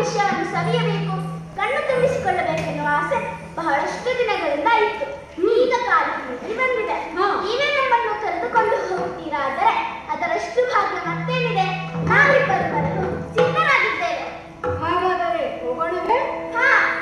ದೃಶ್ಯವನ್ನು ಸವಿಯಬೇಕು, ಕಣ್ಣು ತುಂಬಿಸಿಕೊಳ್ಳಬೇಕೆನ್ನುವ ಆಸೆ ಬಹಳಷ್ಟು ದಿನಗಳಿಂದ ಇತ್ತು. ಈಗ ಕಾಲದಲ್ಲಿ ಬಂದಿದೆ. ನೀವೇ ನಮ್ಮನ್ನು ಕರೆದುಕೊಂಡು ಹೋಗುತ್ತೀರಾದರೆ ಅದರಷ್ಟು ಭಾಗ್ಯ ಮತ್ತೇನಿದೆ. ನಾವಿಬ್ಬರು ಬರಲು ಸಿದ್ಧರಾಗಿದ್ದೇವೆ. ಹಾಗಾದರೆ ಹೋಗೋಣವೇ? ಹಾ.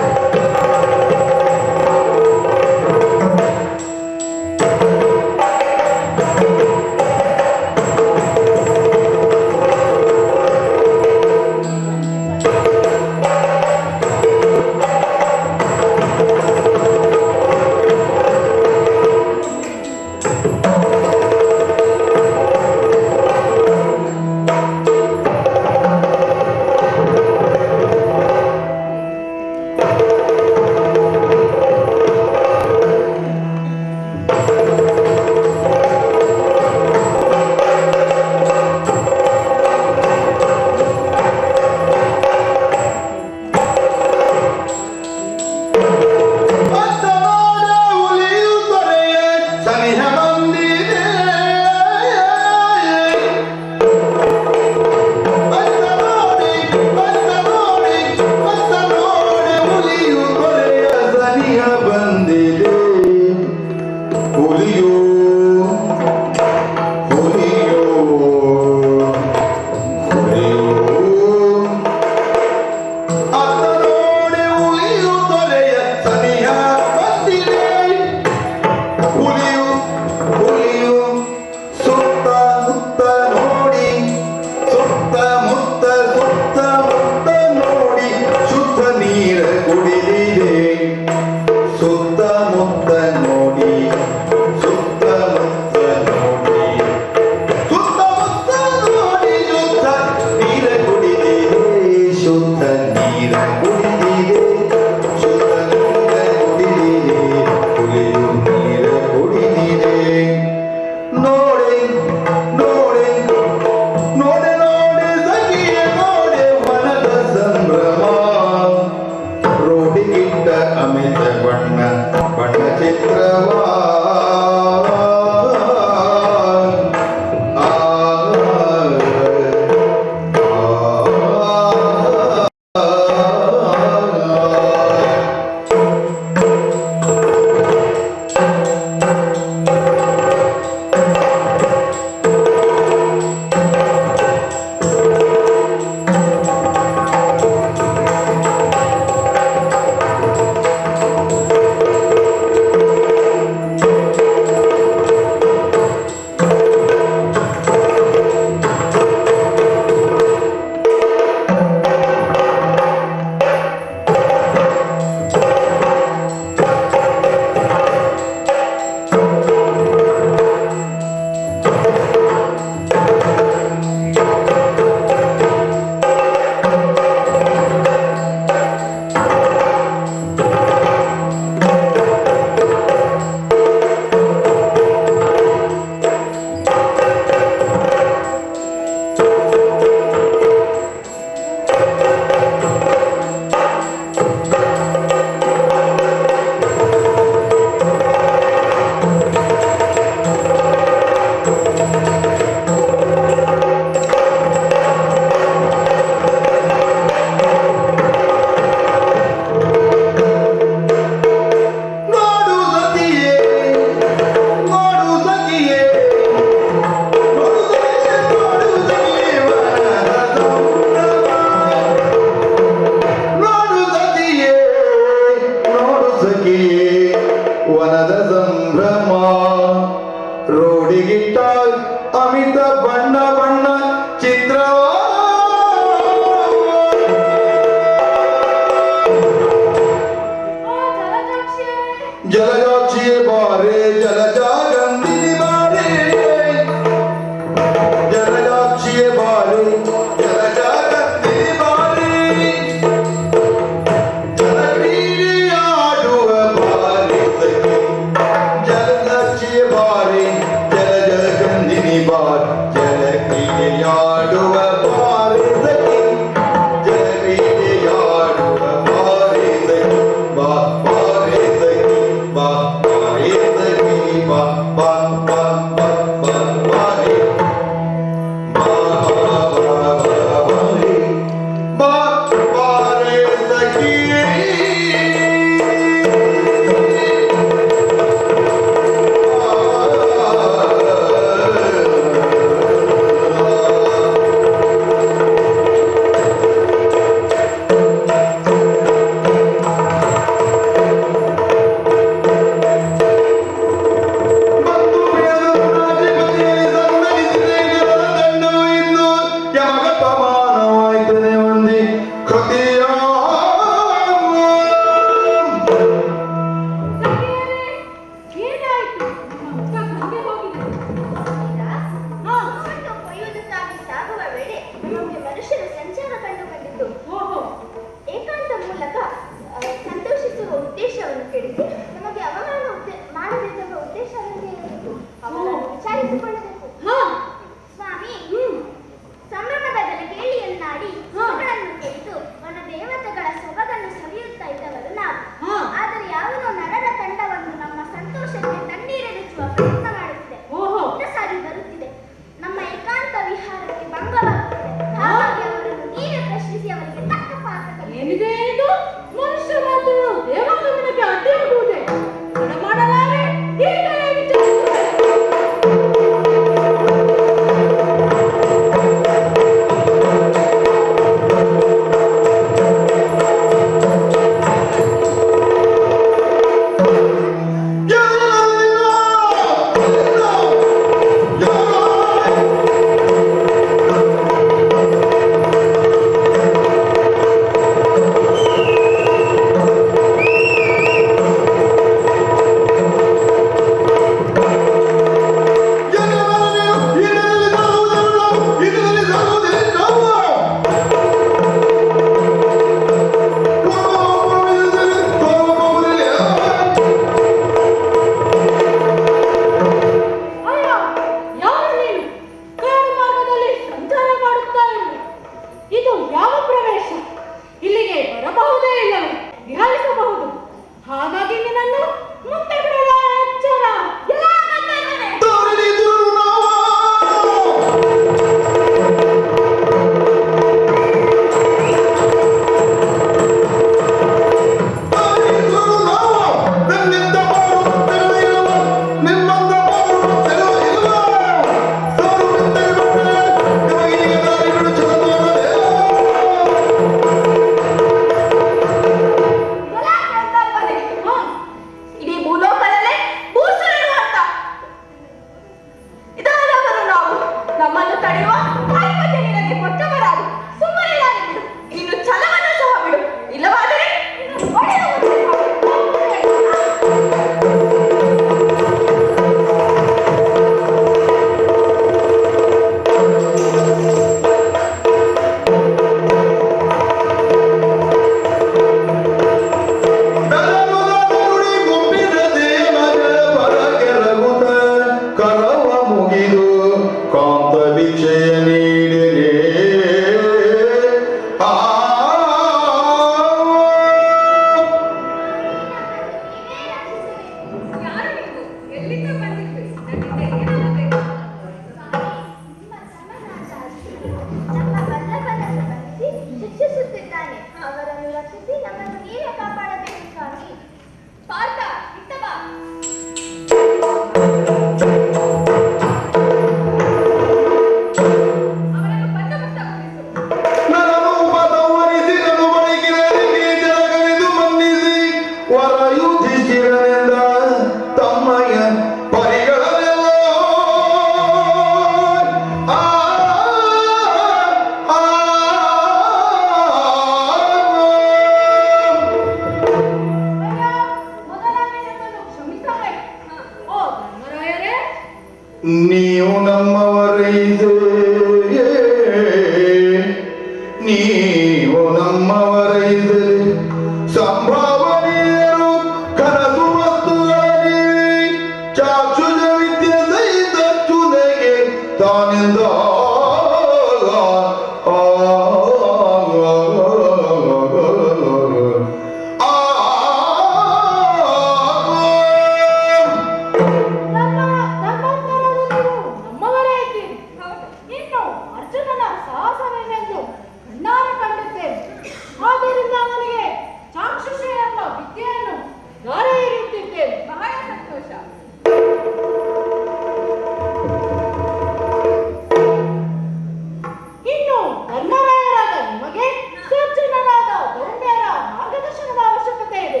ಧರ್ಮರಾಯರಾದ ನಿಮಗೆ ಸಜ್ಜನರಾದ ಧರ್ಮೀಯರ ಮಾರ್ಗದರ್ಶನದ ಅವಶ್ಯಕತೆ ಇದೆ.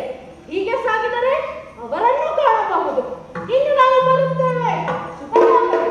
ಹೀಗೆ ಸಾಗಿದರೆ ಅವರನ್ನು ಕಾಣಬಹುದು. ಇನ್ನು ನಾವು ಬರುತ್ತೇವೆ. ಶುಭವಾಗಲಿ.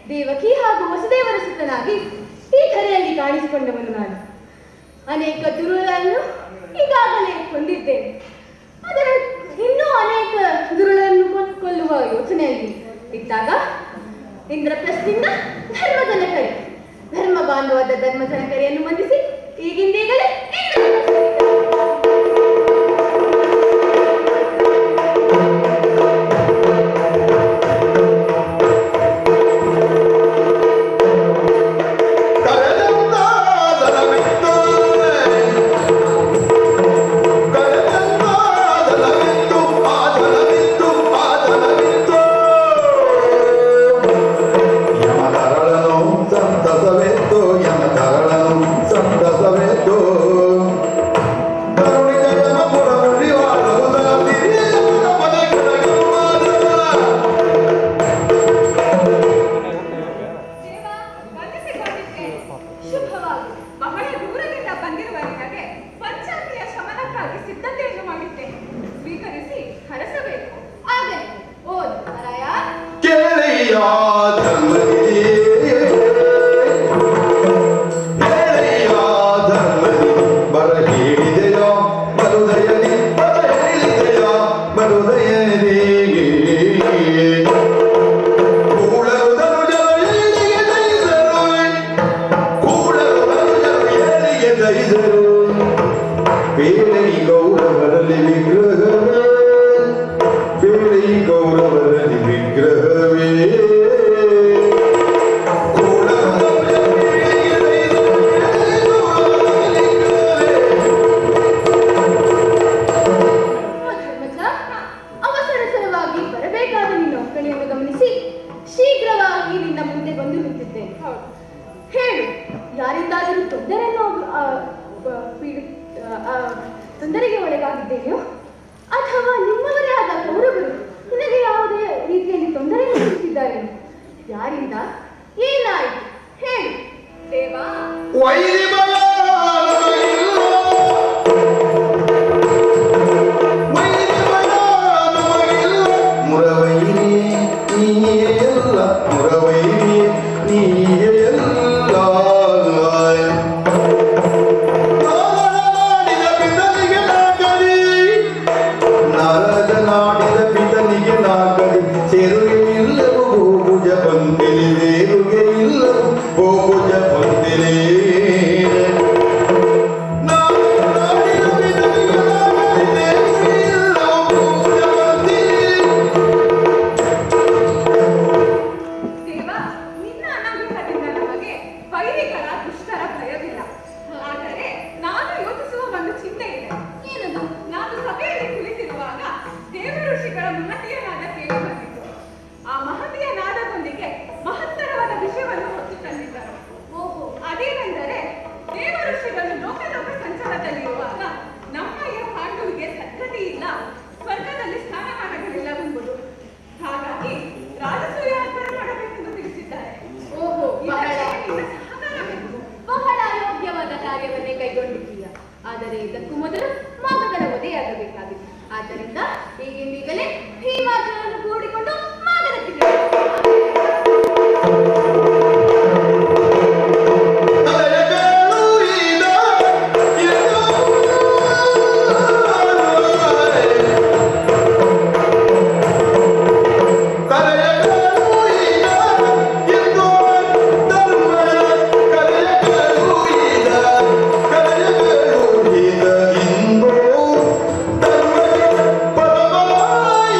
ದೇವಕಿ ಹಾಗೂ ವಸುದೇವರ ಸುತ್ತನಾಗಿ ಈ ಧರೆಯಲ್ಲಿ ಕಾಣಿಸಿಕೊಂಡವನು ನಾನು. ಅನೇಕ ದುರುಳನ್ನು ಈಗಾಗಲೇ ಕೊಂದಿದ್ದೇನೆ. ಆದರೆ ಇನ್ನೂ ಅನೇಕ ದುರುಳನ್ನು ಕೊಲ್ಲುವ ಯೋಚನೆಯಲ್ಲಿ ಇದ್ದಾಗ ಇಂದ್ರಪ್ರಸ್ಥದಿಂದ ಧರ್ಮಜನಕರೆ, ಧರ್ಮ ಬಾಂಧವಾದ ಧರ್ಮಜನಕರೆಯನ್ನು ಬಂಧಿಸಿ ಈಗಿಂದೀಗಲೇ ತೊಂದರೆಗೆ ಒಳಗಾಗಿದ್ದೇನೆಯೋ ಅಥವಾ ನಿಮ್ಮವರೇ ಆದ ಕೌರವರು ನಿನಗೆ ಯಾವುದೇ ರೀತಿಯಲ್ಲಿ ತೊಂದರೆ ನೀಡುತ್ತಿದ್ದಾರೆ? ಯಾರಿಂದ? ಏನಾಯಿತು ಹೇಳು ದೇವಾ. ಮುರವೈರಿ ನೀಯಲ್ಲ ಭುಜ ಹೊಂದಿರೇ ದೇವ, ನಿನ್ನ ಅನುಗ್ರಹದಿಂದ ನಮಗೆ ವೈರಿಗಳ ದುಷ್ಟರ ಭಯವಿಲ್ಲ. ಆದರೆ ನಾನು ಯೋಚಿಸುವ ಒಂದು ಚಿಂತೆ ಇದೆ. ಏನದು? ನಾನು ಸಭೆಯಲ್ಲಿ ಕುಳಿತಿರುವಾಗ ದೇವ ಋಷಿಗಳ ಮಹತಿಯ ನಾದ ಕೇಳಿ ಬಂದಿತು. ಆ ಮಹತಿಯ ನಾದದೊಂದಿಗೆ ಮಹತ್ತರವಾದ ವಿಷಯವನ್ನು ಹೊತ್ತು ತಂದಿದ್ದರು. ಓಹೋ, ಅದೇನೆಂದರೆ ದೇವ ಋಷಿಗಳು ಲೋಕ ಸಂಚಾರದಲ್ಲಿರುವಾಗ ನಮ್ಮಯ್ಯ ಪಾಂಡುವಿಗೆ ಸದ್ಗತಿ ಇಲ್ಲ, ಸ್ವರ್ಗದಲ್ಲಿ ಸ್ಥಾನಮಾನಗಳಿಲ್ಲವೆಂಬುದು. ಹಾಗಾಗಿ ರಾಜಸೂಯಾರ್ಪಣೆ ಮಾಡಬೇಕೆಂದು ತಿಳಿಸಿದ್ದಾರೆ. ಓಹೋ, ಬಹಳ ಯೋಗ್ಯವಾದ ಕಾರ್ಯವನ್ನೇ ಕೈಗೊಂಡಿದ್ದೀಯ. ಆದರೆ ಇದಕ್ಕೂ ಮೊದಲು ಮಾಗದರ ವಧೆಯಾಗಬೇಕಾಗಿತ್ತು. ಆದ್ದರಿಂದ ಈಗಿಂದೀಗಲೇ ಭೀಮಾರ್ಜುನನ್ನು ಕೂಡಿಕೊಂಡು ಮಾಗದಕ್ಕೆ ಪದಮಾಯ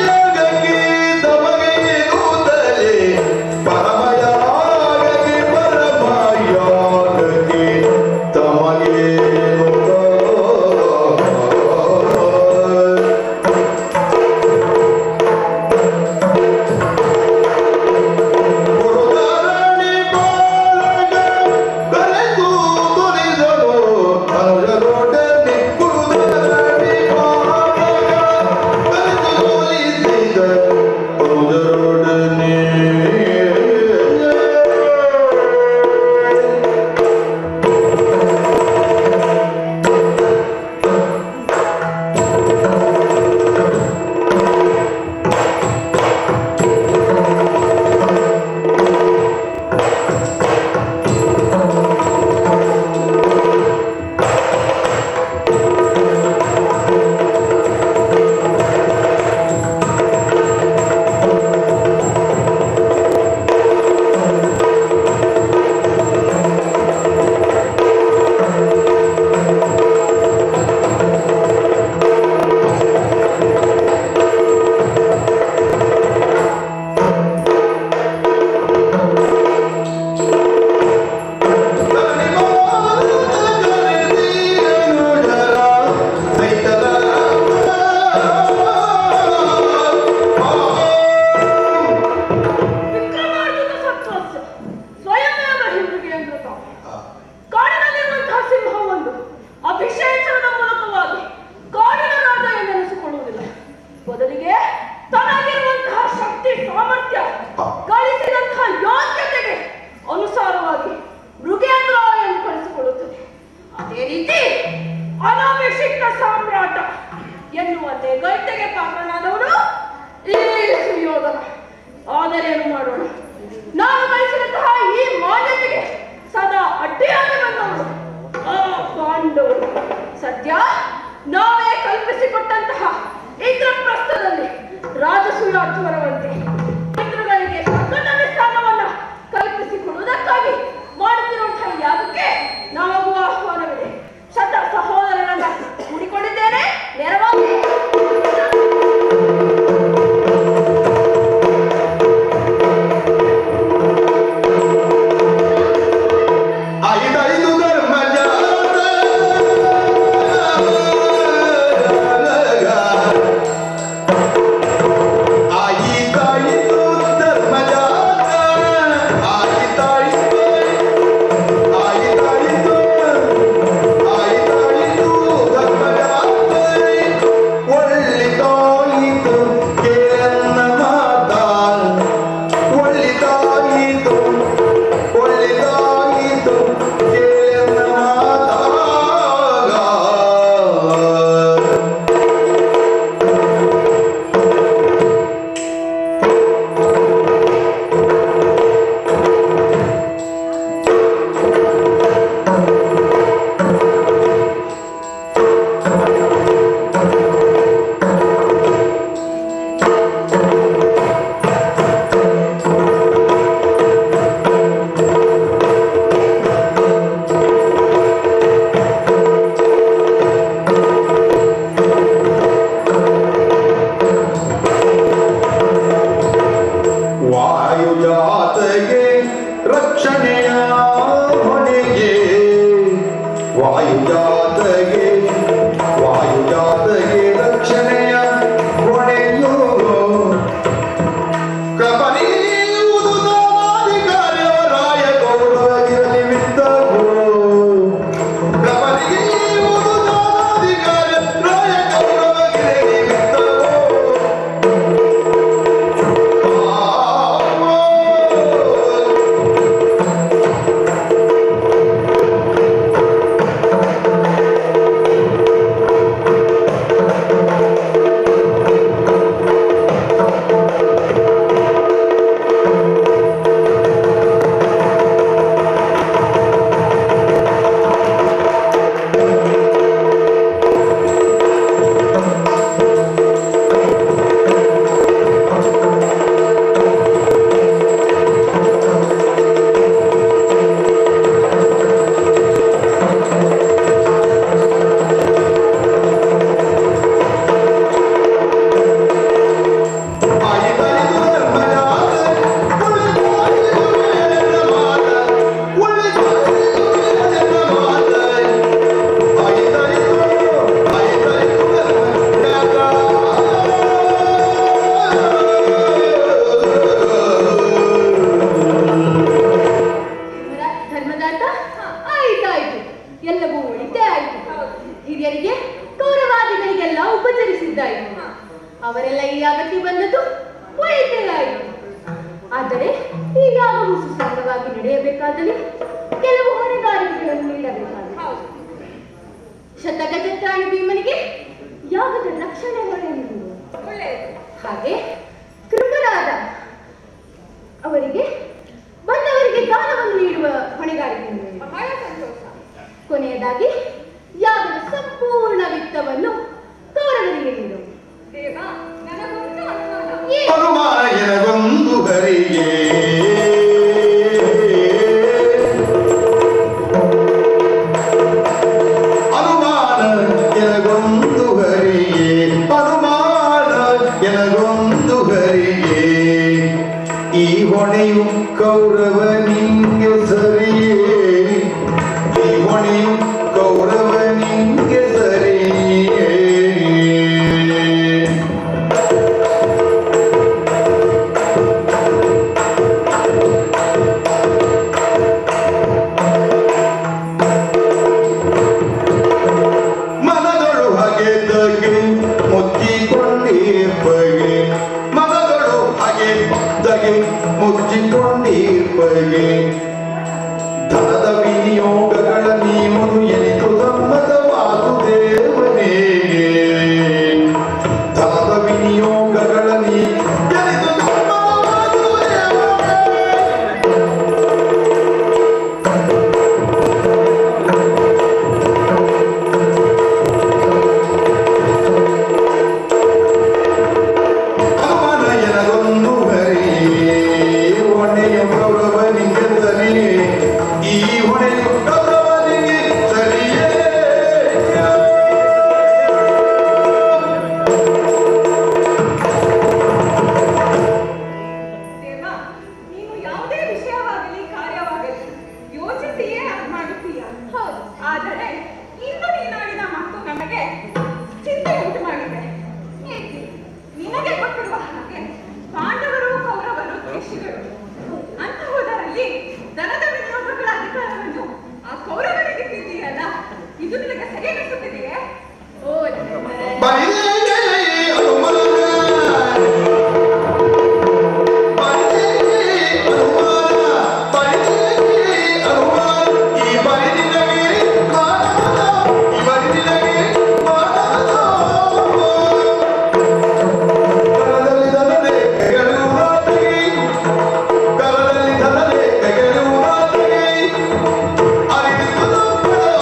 ವಾಯುಜಾತಗೆ ರಕ್ಷಣೆಯ ಹೊಣೆಯೋ ಕೃಪಣೀಯುವುದು ನಾನಾಧಿಕಾರ್ಯವರಾಯ ಗೌರವಗಿರಲಿ ಬಿದ್ದವು ಕೃಪಣೀಯುವುದು ನಾನಾಧಿಕಾರ್ಯವರಾಯ ಗೌರವಗಿರಲಿ ಬಿದ್ದವು ಧರ್ಮದಾತ ಆಯ್ತಾಯ್ತು, ಎಲ್ಲವೂ ಒಳಿತೇ ಆಯ್ತು. ಹಿರಿಯರಿಗೆ ಕೌರವಾದಿಗಳಿಗೆಲ್ಲ ಉಪಚರಿಸಿದ್ದಾಯ್ತು. ಅವರೆಲ್ಲ ಈ ಯಾಗಕ್ಕೆ ಬಂದದ್ದು ಒಳಿತೇ ಆಯಿತು. ಆದರೆ ಈ ಯಾಗವು ಸುಸಂಗವಾಗಿ ನಡೆಯಬೇಕಾದಲ್ಲಿ ಕೆಲವು ಹೊಣೆಗಾರಿಕೆಗಳನ್ನು ನೀಡಬೇಕಾಗಿದೆ. ಶತಗಜತ್ರಾಣಿ ಭೀಮನಿಗೆ ಯಾಗದ ರಕ್ಷಣೆ ಹೊಣೆಯನ್ನು ನೀಡುವ ಹಾಗೆ ಕೃಪರಾದ ಅವರಿಗೆ ಬಂದವರಿಗೆ ದಾನವನ್ನು ನೀಡುವ ಹೊಣೆಗಾರಿಕೆಯನ್ನು ಬಹಳ ಸಂತೋಷ. ಕೊನೆಯದಾಗಿ ಯಾಗದ ಸಂಪೂರ್ಣ ವಿತ್ತವನ್ನು ಕೌರವರಿಗೆ ನೀಡು. ಅನುಮಾನ ಎನಗೊಂದು ಹರಿಗೆ ಅನುಮಾನ ಎನಗೊಂದು ಹರಿಗೆ ಅನುಮಾನ ಎನಗೊಂದು ಹರಿಗೆ ಈ ಹೊಣೆಯು ಕೌರವ ನಿಂಗೆ ಸರಿಯೇ ಈ ಹೊಣೆಯು ಕೌರವ ನಿಂಗೆ ಸರಿಯೇ ಮನದಳು ಹಗೆದಗೆ ಮುಚ್ಚಿಕೊಂಡಿರ್ಬಗೆ ಮನದಳು ಹಗೆದಗೆ ಮುಚ್ಚಿಕೊಂಡಿರ್ಬಗೆ ಧನದ ವಿನಿಯೋಗಗಳ ನೀನು ಎನಿತು ಸಮ್ಮತವಾದುದೇವನೇ ಧನದ ವಿನಿಯೋಗಗಳ ನೀ ಎನಿತು ಸಮ್ಮತವಾದುದೇವನೇ ಅನುಮಾನ ಎನಗೊಂದು ಹರಿಯೇ ಹೊಣೆಯ ಕೌರವನಿಗೆ ಸರಿಯೇ ಈ ಹೊಣೆಯು ಕೌರವನಿಗೆ ಸರಿಯೇ ದೇವ, ನೀನು ಯಾವುದೇ ವಿಷಯವಾಗಲಿ ಕಾರ್ಯವಾಗಲಿ ಯೋಚಿಸಿಯೇ ಅದು ಮಾಡುತ್ತೀಯ. ಹೌದು. ಆದರೆ ಇಂದು ನೀನಾಡಿದ ಮಾತು ನಮಗೆ ಚಿಂತೆ ಉಂಟು ಮಾಡಿದೆ. ಏಕೆ? ನಿನಗೆ ಗೊತ್ತಿರುವ ಹಾಗೆ ಪಾಂಡವರು ಕೌರವರು ದ್ವೇಷಿಗಳು. ಅಂತಹುದರಲ್ಲಿ ದನದ ವಿನಿಯೋಗಗಳ ಅಧಿಕಾರವನ್ನು ಆ ಕೌರವರಿಗೆ ತಿದ್ದಿಯಲ್ಲ, ಇದು ನಿನಗೆ ಸರಿ ಅನಿಸುತ್ತಿದೆಯೇ? ಓ ಧರ್ಮರಾಯ, ಬರಿದೇ ಅನುಮಾನ ಬರಿದೇ ಅನುಮಾನ ಬರಿದೇ ಅನುಮಾನ ಈ ಬರಿದಿನಗೆ ಮಾನದ ಈ ಬರಿದಿನಗೆ ಮಾನದ ಕರದಲ್ಲಿ ಧನದೆ ಕೈಗಳುವುದಾಗಿ ಕರದಲ್ಲಿ ಧನದೆ ಕೈಗಳುವುದಾಗಿ ಅರಿತು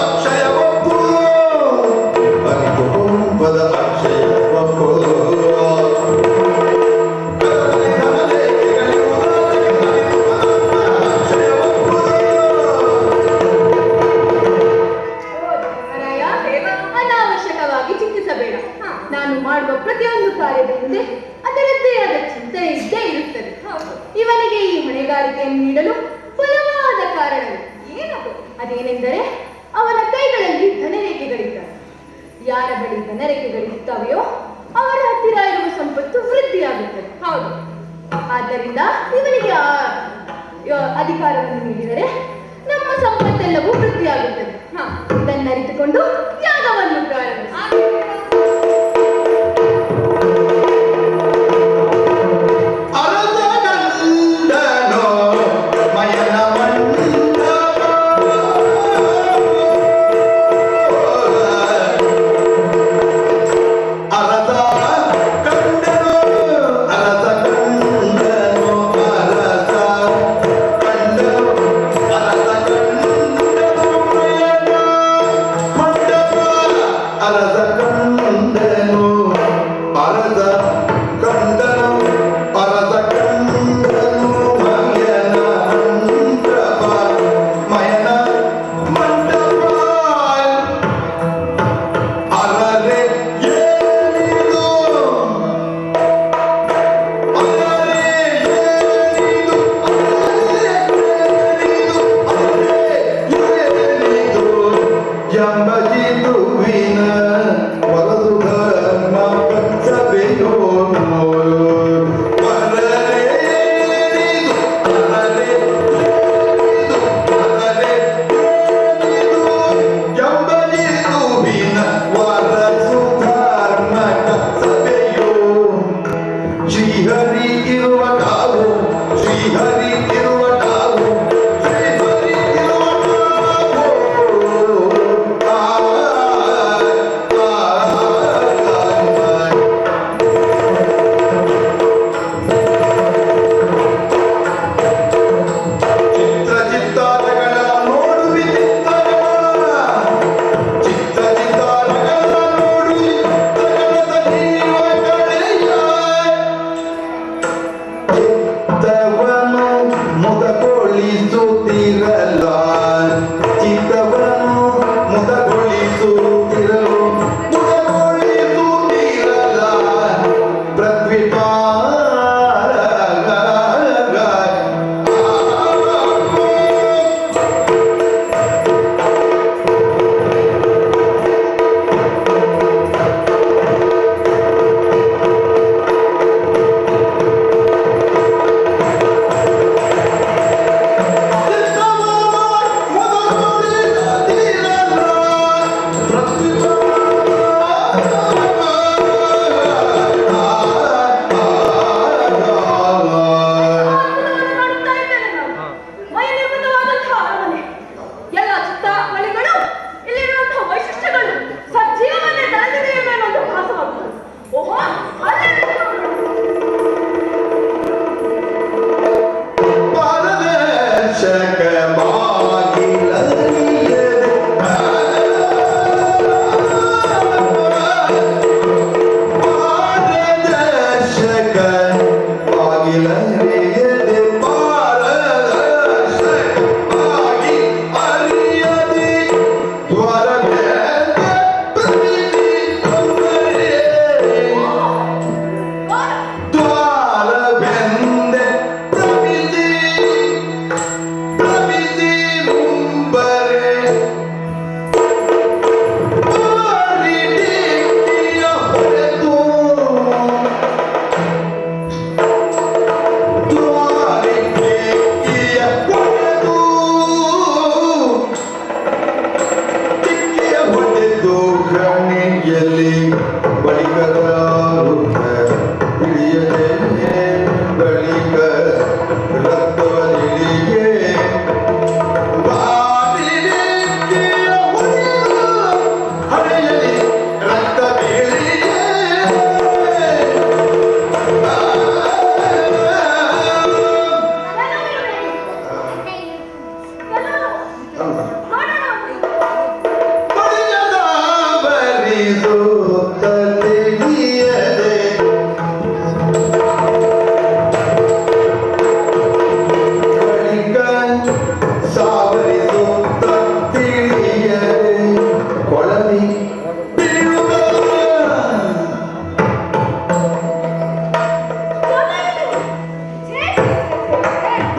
ಅಕ್ಷಯ ಒಪ್ಪು ಅರಿತು ಪದ ಅಕ್ಷಯ ಒಪ್ಪು ಕರದಲ್ಲಿ ಧನದೆ ಕೈಗಳುವುದಾಗಿ ಅರಿತು ಅಕ್ಷಯ ಒಪ್ಪು ಓ ಧರ್ಮರಾಯ, ಅನಾವಶ್ಯಕವಾಗಿ ಚಿಂತಿಸಬೇಡ. ನಾನು ಮಾಡುವ ಪ್ರತಿಯೊಂದು ಕಾರ್ಯದ ಹಿಂದೆ ಅದರದ್ದೇ ಆದ ಚಿಂತನೆ ಇದ್ದೇ ಇರುತ್ತದೆ. ಇವನಿಗೆ ಈ ಹೊಣೆಗಾರಿಕೆಯನ್ನು ನೀಡಲು ಬಲವಾದ ಕಾರಣವಿದೆ. ಏನದು? ಅದೇನೆಂದರೆ ಅವನ ಕೈಗಳಲ್ಲಿ ಬಳಿ ಧನರೇಖೆಗಳಿದ್ದಾವೆ. ಯಾರ ಬಳಿ ಧನರೇಖೆಗಳಿರ್ತಾವೆಯೋ ಅವರ ಹತ್ತಿರ ಇರುವ ಸಂಪತ್ತು ವೃದ್ಧಿಯಾಗುತ್ತದೆ. ಹೌದು. ಆದ್ದರಿಂದ ಇವನಿಗೆ ಅಧಿಕಾರವನ್ನು ನೀಡಿದರೆ ನಮ್ಮ ಸಂಪತ್ತೆಲ್ಲವೂ ವೃದ್ಧಿಯಾಗುತ್ತದೆ. ಇದನ್ನರಿತುಕೊಂಡು ಯಾಗವನ್ನು ಪ್ರಾರಂಭಿಸಿ.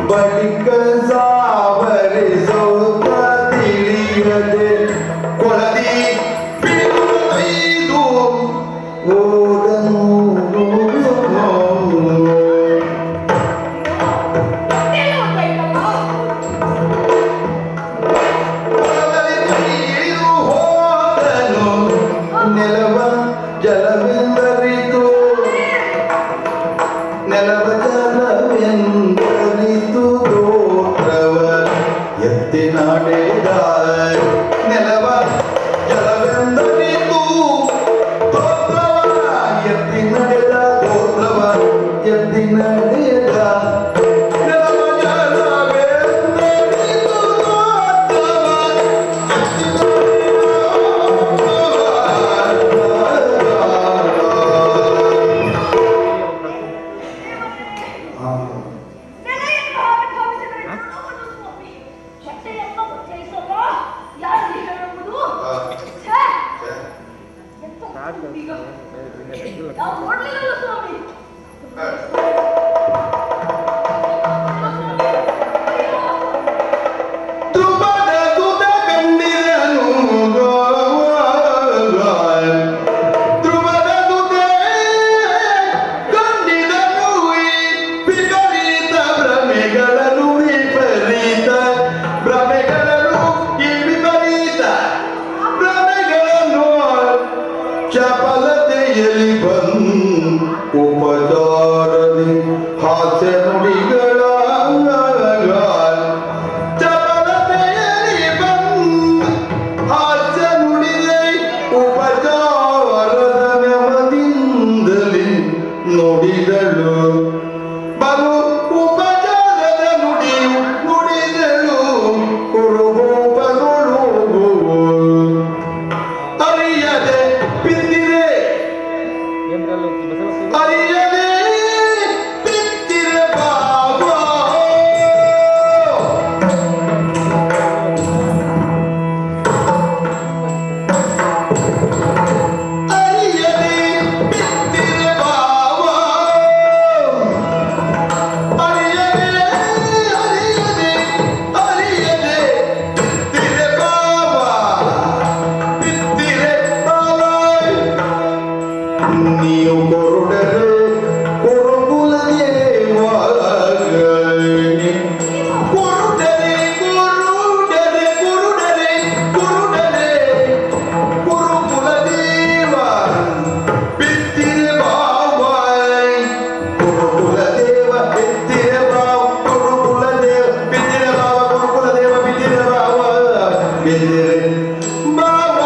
ಬಳಿಕ ಸಾವರಿಸುತ್ತ ನಡೆದ ನೆಲವ ಜಲವೆಂದರಿತು ಗೋತ್ರವ ಎತ್ತಿ ನಡೆದ ಗೋತ್ರವ ಎತ್ತಿ ನಡೆದ ನೆಲವ ಜಲವೆಂದರಿತು ಗೋತ್ರವ ಎತ್ತಿ ನೆಲೆಯನ್ನು ಆವಿರ್ಭವಿಸಿದರೆ ನಮ್ಮನ್ನು ಸ್ವಾಮಿ. ಬಟ್ಟೆಯನ್ನು ಬಚ್ಚಲಿಸಲ್ಲ, ಯಾರಿಗೆ ಹೇಳುವುದು? ಛೇ! ಎಂತ ಈಗ? ನಾವು ನೋಡ್ಲಿಲ್ಲಲ್ಲ ಸ್ವಾಮಿ. ಧ್ರುವದ ಸುತ ಕಂಡಿರನು ಧ್ರುವದ ಸುತ ಕಂಡಿದನು ವಿಪರೀತ ಭ್ರಮೆಗಳನ್ನು ವಿಪರೀತ ಭ್ರಮೆಗಳನ್ನು ಈ ವಿಪರೀತ ಭ್ರಮೆಗಳನ್ನು ಚಪಲತೆಯಲ್ಲಿ ಉಪಚಾರದಿ ಹಾಸ್ಯ ನುಡಿಗಳ ಚಪಲತೆಯಲ್ಲಿ ಹಾಸ್ಯ ನುಡಿದೆ ಉಪಚಾರದ ನೆವದಿಂದಲಿ ನುಡಿದಳು ಬಲು ಉಪಚಾರದ ನುಡಿಯು ನುಡಿದಳು ಕುರುಹೂಪಗಳು ಅರಿಯದೆ ಬಿದ್ದಿದೆ ಅರಿಯದೆ ಬಿದ್ದಿರೆ ಬಾಬಾ ಅರಿಯದೆ ಬಿದ್ದಿರೆ ಬಾಬಾ ಅರಿಯದೆ ಅರಿಯದೆ ಅರಿಯದೆ ಬಿದ್ದಿರೆ ಬಾಬಾ ಬಿದ್ದಿರೆ ಬಾಬಾ ನೀವು ಕೊರುಡರೆ ಕೊರುಕುಲದೇವ ಕೊರುಡರೆ ಕೊರುಡರೆ ಕೊರುಡರೆ ಕೊರುಡರೆ ಕುರುಕುಲದೇವ ಬಿತ್ತಿರೆ ಬಾವ ಕುರುಕುಲದೇವ ಬಿತ್ತಿರೆ ಬಾವ ಕುರುಕುಲದೇವ ಬಿತ್ತಿರೆ ಬಾವ ಕುರುಕುಲದೇವ ಬಿತ್ತಿರೆ ಬಾವ ಬಿತ್ತಿರೆ ಬಾವ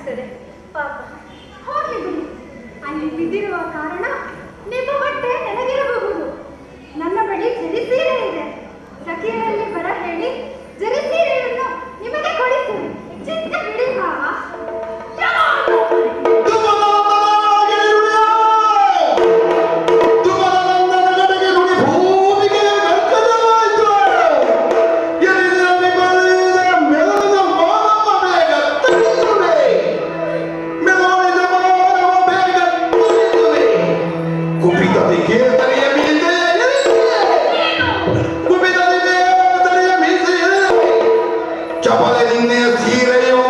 ಅನಿಸ್ತದೆ. ಪಾಪ ಹೋಗ್ಲಿ ಬಿಡಿ. ಅಲ್ಲಿ ಬಿದ್ದಿರುವ ಕಾರಣ ನಿಮ್ಮ ಬಟ್ಟೆ ನೆನಗಿರಬಹುದು. ನನ್ನ ಬಳಿ ಜರಿಸೀರೆ ಇದೆ. ಸಖಿಯರಲ್ಲಿ ಬರ ಹೇಳಿ ಜರಿಸೀರೆಯನ್ನು ನಿಮಗೆ ಕೊಡಿಸುವೆ. ಚಿಂತೆ ಬಿಡಿ ಭಾವ. ಚಪಲೆ ನಿನ್ನೆಯ ಸೀರೆಯು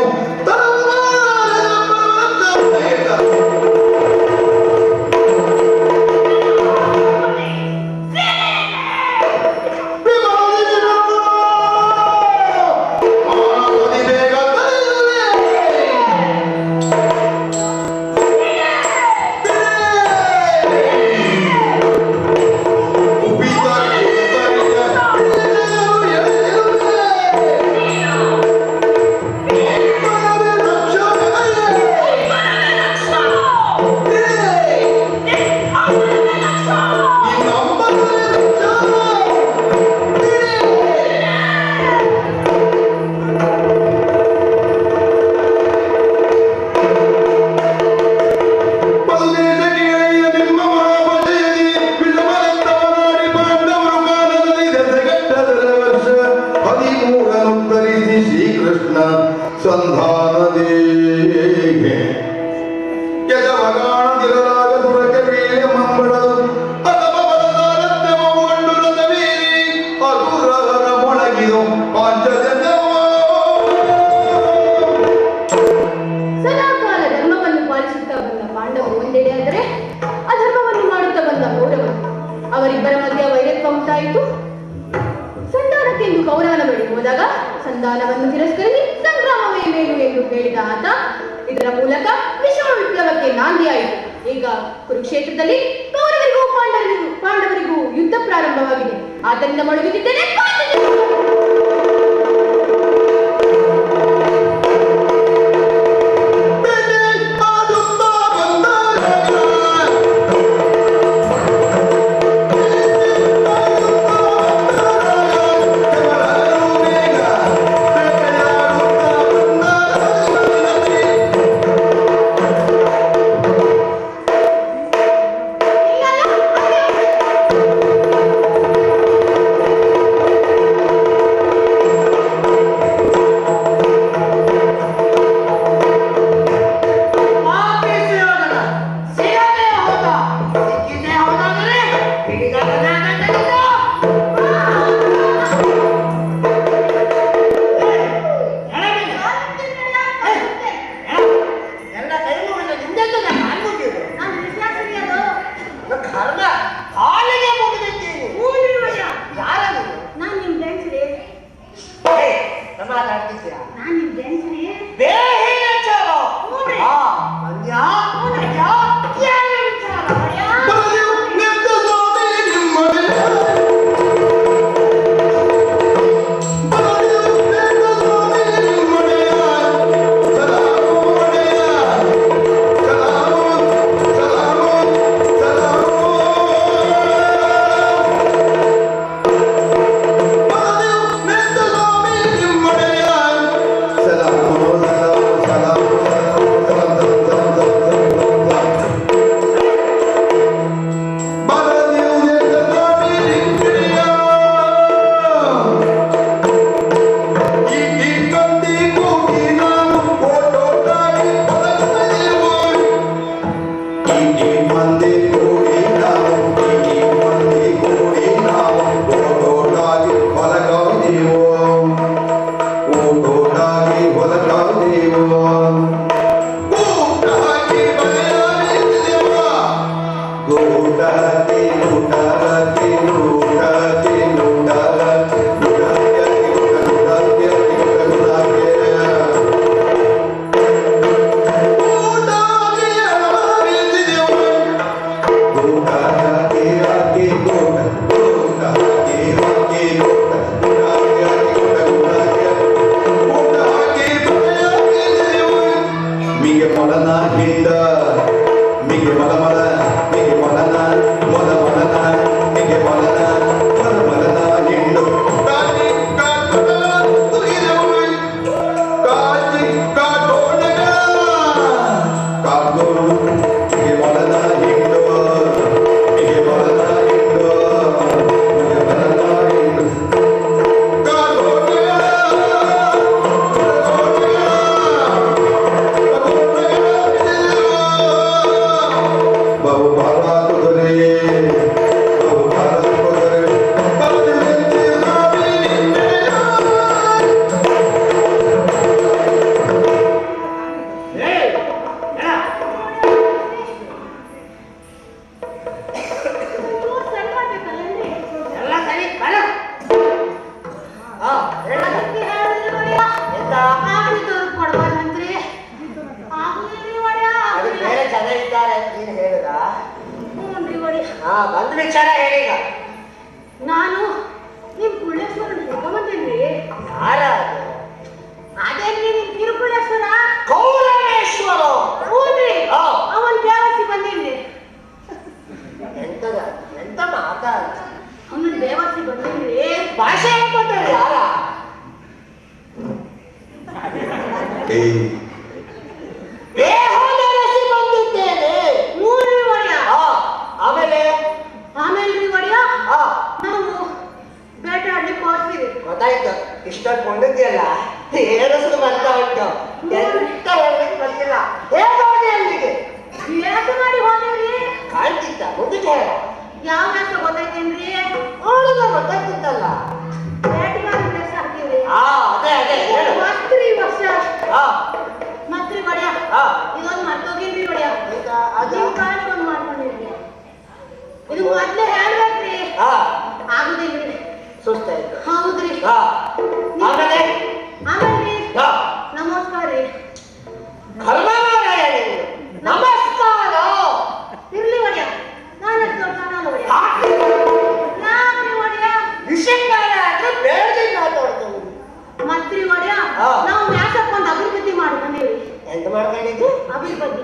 ಶ್ರೀಕೃಷ್ಣ ಸಂಧಾನದೇ ಯಜಮಗಾಣದಿರಲಾಗ ಸುರಕ್ಕೆ ವೀರ್ಯ ಮಂಬಳದು ಅಥವಾ ಬದಲಾರತ್ಯವು ಗಂಡು ರಥವೀರಿ ಅಸುರರ ಮೊಳಗಿದು ಪಾಂಚಜನ್ಯವೋ. ಸದಾಕಾಲ ಧರ್ಮವನ್ನು ಪಾಲಿಸುತ್ತಾ ಬಂದ ಪಾಂಡವರು ಒಂದೆಡೆ ಆದರೆ ಅಧರ್ಮವನ್ನು ಮಾಡುತ್ತಾ ಬಂದ ಕೌರವರು. ಅವರಿಬ್ಬರ ಮಧ್ಯೆ ವೈರತ್ವ ಉಂಟಾಯಿತು. ಸಂಧಾನಕ್ಕೆಂದು ಕೌರವನ ಬಳಿ ಹೋದಾಗ ಸಂಧಾನವನ್ನು ತಿರಸ್ಕರಿಸಿ ಸಂಗ್ರಾಮವೇ ಮೇಲು ಎಂದು ಹೇಳಿದ ಆತ ಇದರ ಮೂಲಕ ವಿಶ್ವ ವಿಪ್ಲವಕ್ಕೆ ನಾಂದಿಯಾಯಿತು. ಈಗ ಕುರುಕ್ಷೇತ್ರದಲ್ಲಿ ಕೌರವರಿಗೂ ಪಾಂಡವರಿಗೂ ಯುದ್ಧ ಪ್ರಾರಂಭವಾಗಿದೆ. ಆದ್ದರಿಂದ ಮಳುಗುತ್ತಿದ್ದೇನೆ. ಮಿಗೆ ಮೊಲನ ಹಿಂಡ ಮಿಗೆ ಮೊಲ ಮೊಲ ಮಿಗೆ ಮೊಲನ ಮೊಲ ಮೊಲನ ಮಿಗೆ ಮೊಲನ ಮೊಲ ಮೊಲನ ಹಿಂಡು ಕಾಜಿ ಕಾಟೋಣ ತುಯಿರವೈ ಕಾಜಿ ಕಾಟೋಣಗಳ ಕಾಟೋಣ ಮಿಗೆ ಮೊಲನ ಹಿಂಡು ಮಿಗೆ ಮೊಲನ ಹಿಂಡು ಮಿಗೆ ಮೊಲನ ಹಿಂಡು ಎಲ್ಲ ಸರಿ ಬರ ಅದಕ್ಕೆ ಹೇಳಿದ್ರು ಒಡೆಯ. ಆಗುದಿದ್ದವ್ರು ಕೊಡ್ಬಾರ್ದಂತ್ರಿ. ಆಗುದಿಲ್ರಿ ಒಡೆಯ, ಅದು ಆಗುದಿಲ್ಲ. ಬೇರೆ ಜನ ಇದ್ದಾರೆ ಅಂತ ನೀನು ಹೇಳಿದ ಹ್ಞೂನ್ರಿ ಒಡೆಯ. ಬಂದ ವಿಚಾರ ಹೇಳೀಗ ನಾನು ನಿಮ್ ಕುಳ್ಳೇಶ್ವರನ ಹಿಡ್ಕೊಂಬಂದೇನ್ರಿ. ಯಾರ ಅದು? ಅದೇನ್ರಿ ನಿಮ್ ತಿರುಕುಳ್ಳೇಶ್ವರ? ಕೌರವೇಶ್ವರ ಹ್ಞೂನ್ರಿ, ಆ. ಅವನ್ ದೇವಸ್ಥಿ ಬಂದೇನ್ರಿ. ಎಂತದ ಎಂತ ಮಾತಾಡ ಅವನ ದೇವಸ್ಥಿ ಬಂದೇನ್ರಿ. ಭಾಷೆ ಹೇಳ್ಕೊತಾರೆ ಯಾರ ಏಯ್ ದೇಹದರಸಿ ಬಂದಿದ್ದೇನೆ ಹ್ಞೂನ್ರಿ ಒಡೆಯ. ಆಮೇಲೆ ಆಮೇಲ್ರಿ ಒಡೆಯ, ಆ, ನಾವು ಬೇಟೆ ಆಡ್ಲಿಕ್ಕೆ ಹೋಗ್ತೀವಿ. ಗೊತ್ತಾಯ್ತು ಇಷ್ಟೊಂದು ಕೊಂಡಿದ್ಯಲ್ಲ ಏರಸು ಬರ್ತಾ ಉಂಟು ಎಂತ ಹೇಳ್ಲಿಕ್ಕೆ ಬರ್ತಿಲ್ಲ ಹೇಗೆ ಅಲ್ಲಿಗೆ ವೇಷ ಮಾಡಿ ಹೋದೇವ್ರಿ. ಕಾಣ್ತಿತ್ತ ಮುಂದಕ್ಕೆ ಹೇಳ ಯಾವ ವೇಷ ಗೊತ್ತೈತೇನ್ರಿ? ನೋಡಿದ ಗೊತ್ತಾಗ್ತಿತ್ತಲ್ಲ ಬೇಟೆಗಾರ ವೇಷ ಹಾಕ್ತೀವ್ರಿ. ಅದೇ ಅದೇ ಹೇಳು ಮತ್ರಿ ವರ್ಷ ಆ, ಮತ್ರಿ ಒಡೆಯ, ಆ, ಇದೊಂದು ಮರ್ತೋಗಿನ್ರಿ ಒಡೆಯ. ಆಯ್ತಾ? ಅದು ನಿಮ್ ಕಾಲಿಗೆ ಒಂದು ಮಾಡ್ಕೊಂಡಿರ್ರಿ. ಇದು ಮೊದ್ಲೇ ಹೇಳ್ಬೇಕ್ರಿ. ಆ, ಆಗುದಿಲ್ರಿ. ಸುಸ್ತಾಯ್ತು ಹೌದ್ರಿ. ಆ, ಆಮೇಲೆ ಆಮೇಲ್ರಿ ಆ, ನಮಸ್ಕಾರ ರೀ. ಕರ್ಮಮಾರಾಯ ನೀನು. ನಮಸ್ಕಾರ ಇರ್ಲಿ ಒಡೆಯ, ನಾನು ನಾನು ಒಡೆಯ. ಆ, ಯಾಕ್ರಿ ಒಡೆಯ? ವಿಷಯಕಾರ ಅಂದ್ರೆ ಬೇಡದಿಂದ ಮಾತಾಡ್ತಾನೆ ಮತ್ರಿ ಒಡೆಯ, ಆ. ನಾವು ಮ್ಯಾಸಕ್ಕೊಂದು ಅಭಿವೃದ್ಧಿ ಮಾಡ್ಕೊಂಡೇವ್ರಿ. ಎಂತ ಮಾಡ್ಕೊಂಡಿದ್ದು ಅಭಿವೃದ್ಧಿ.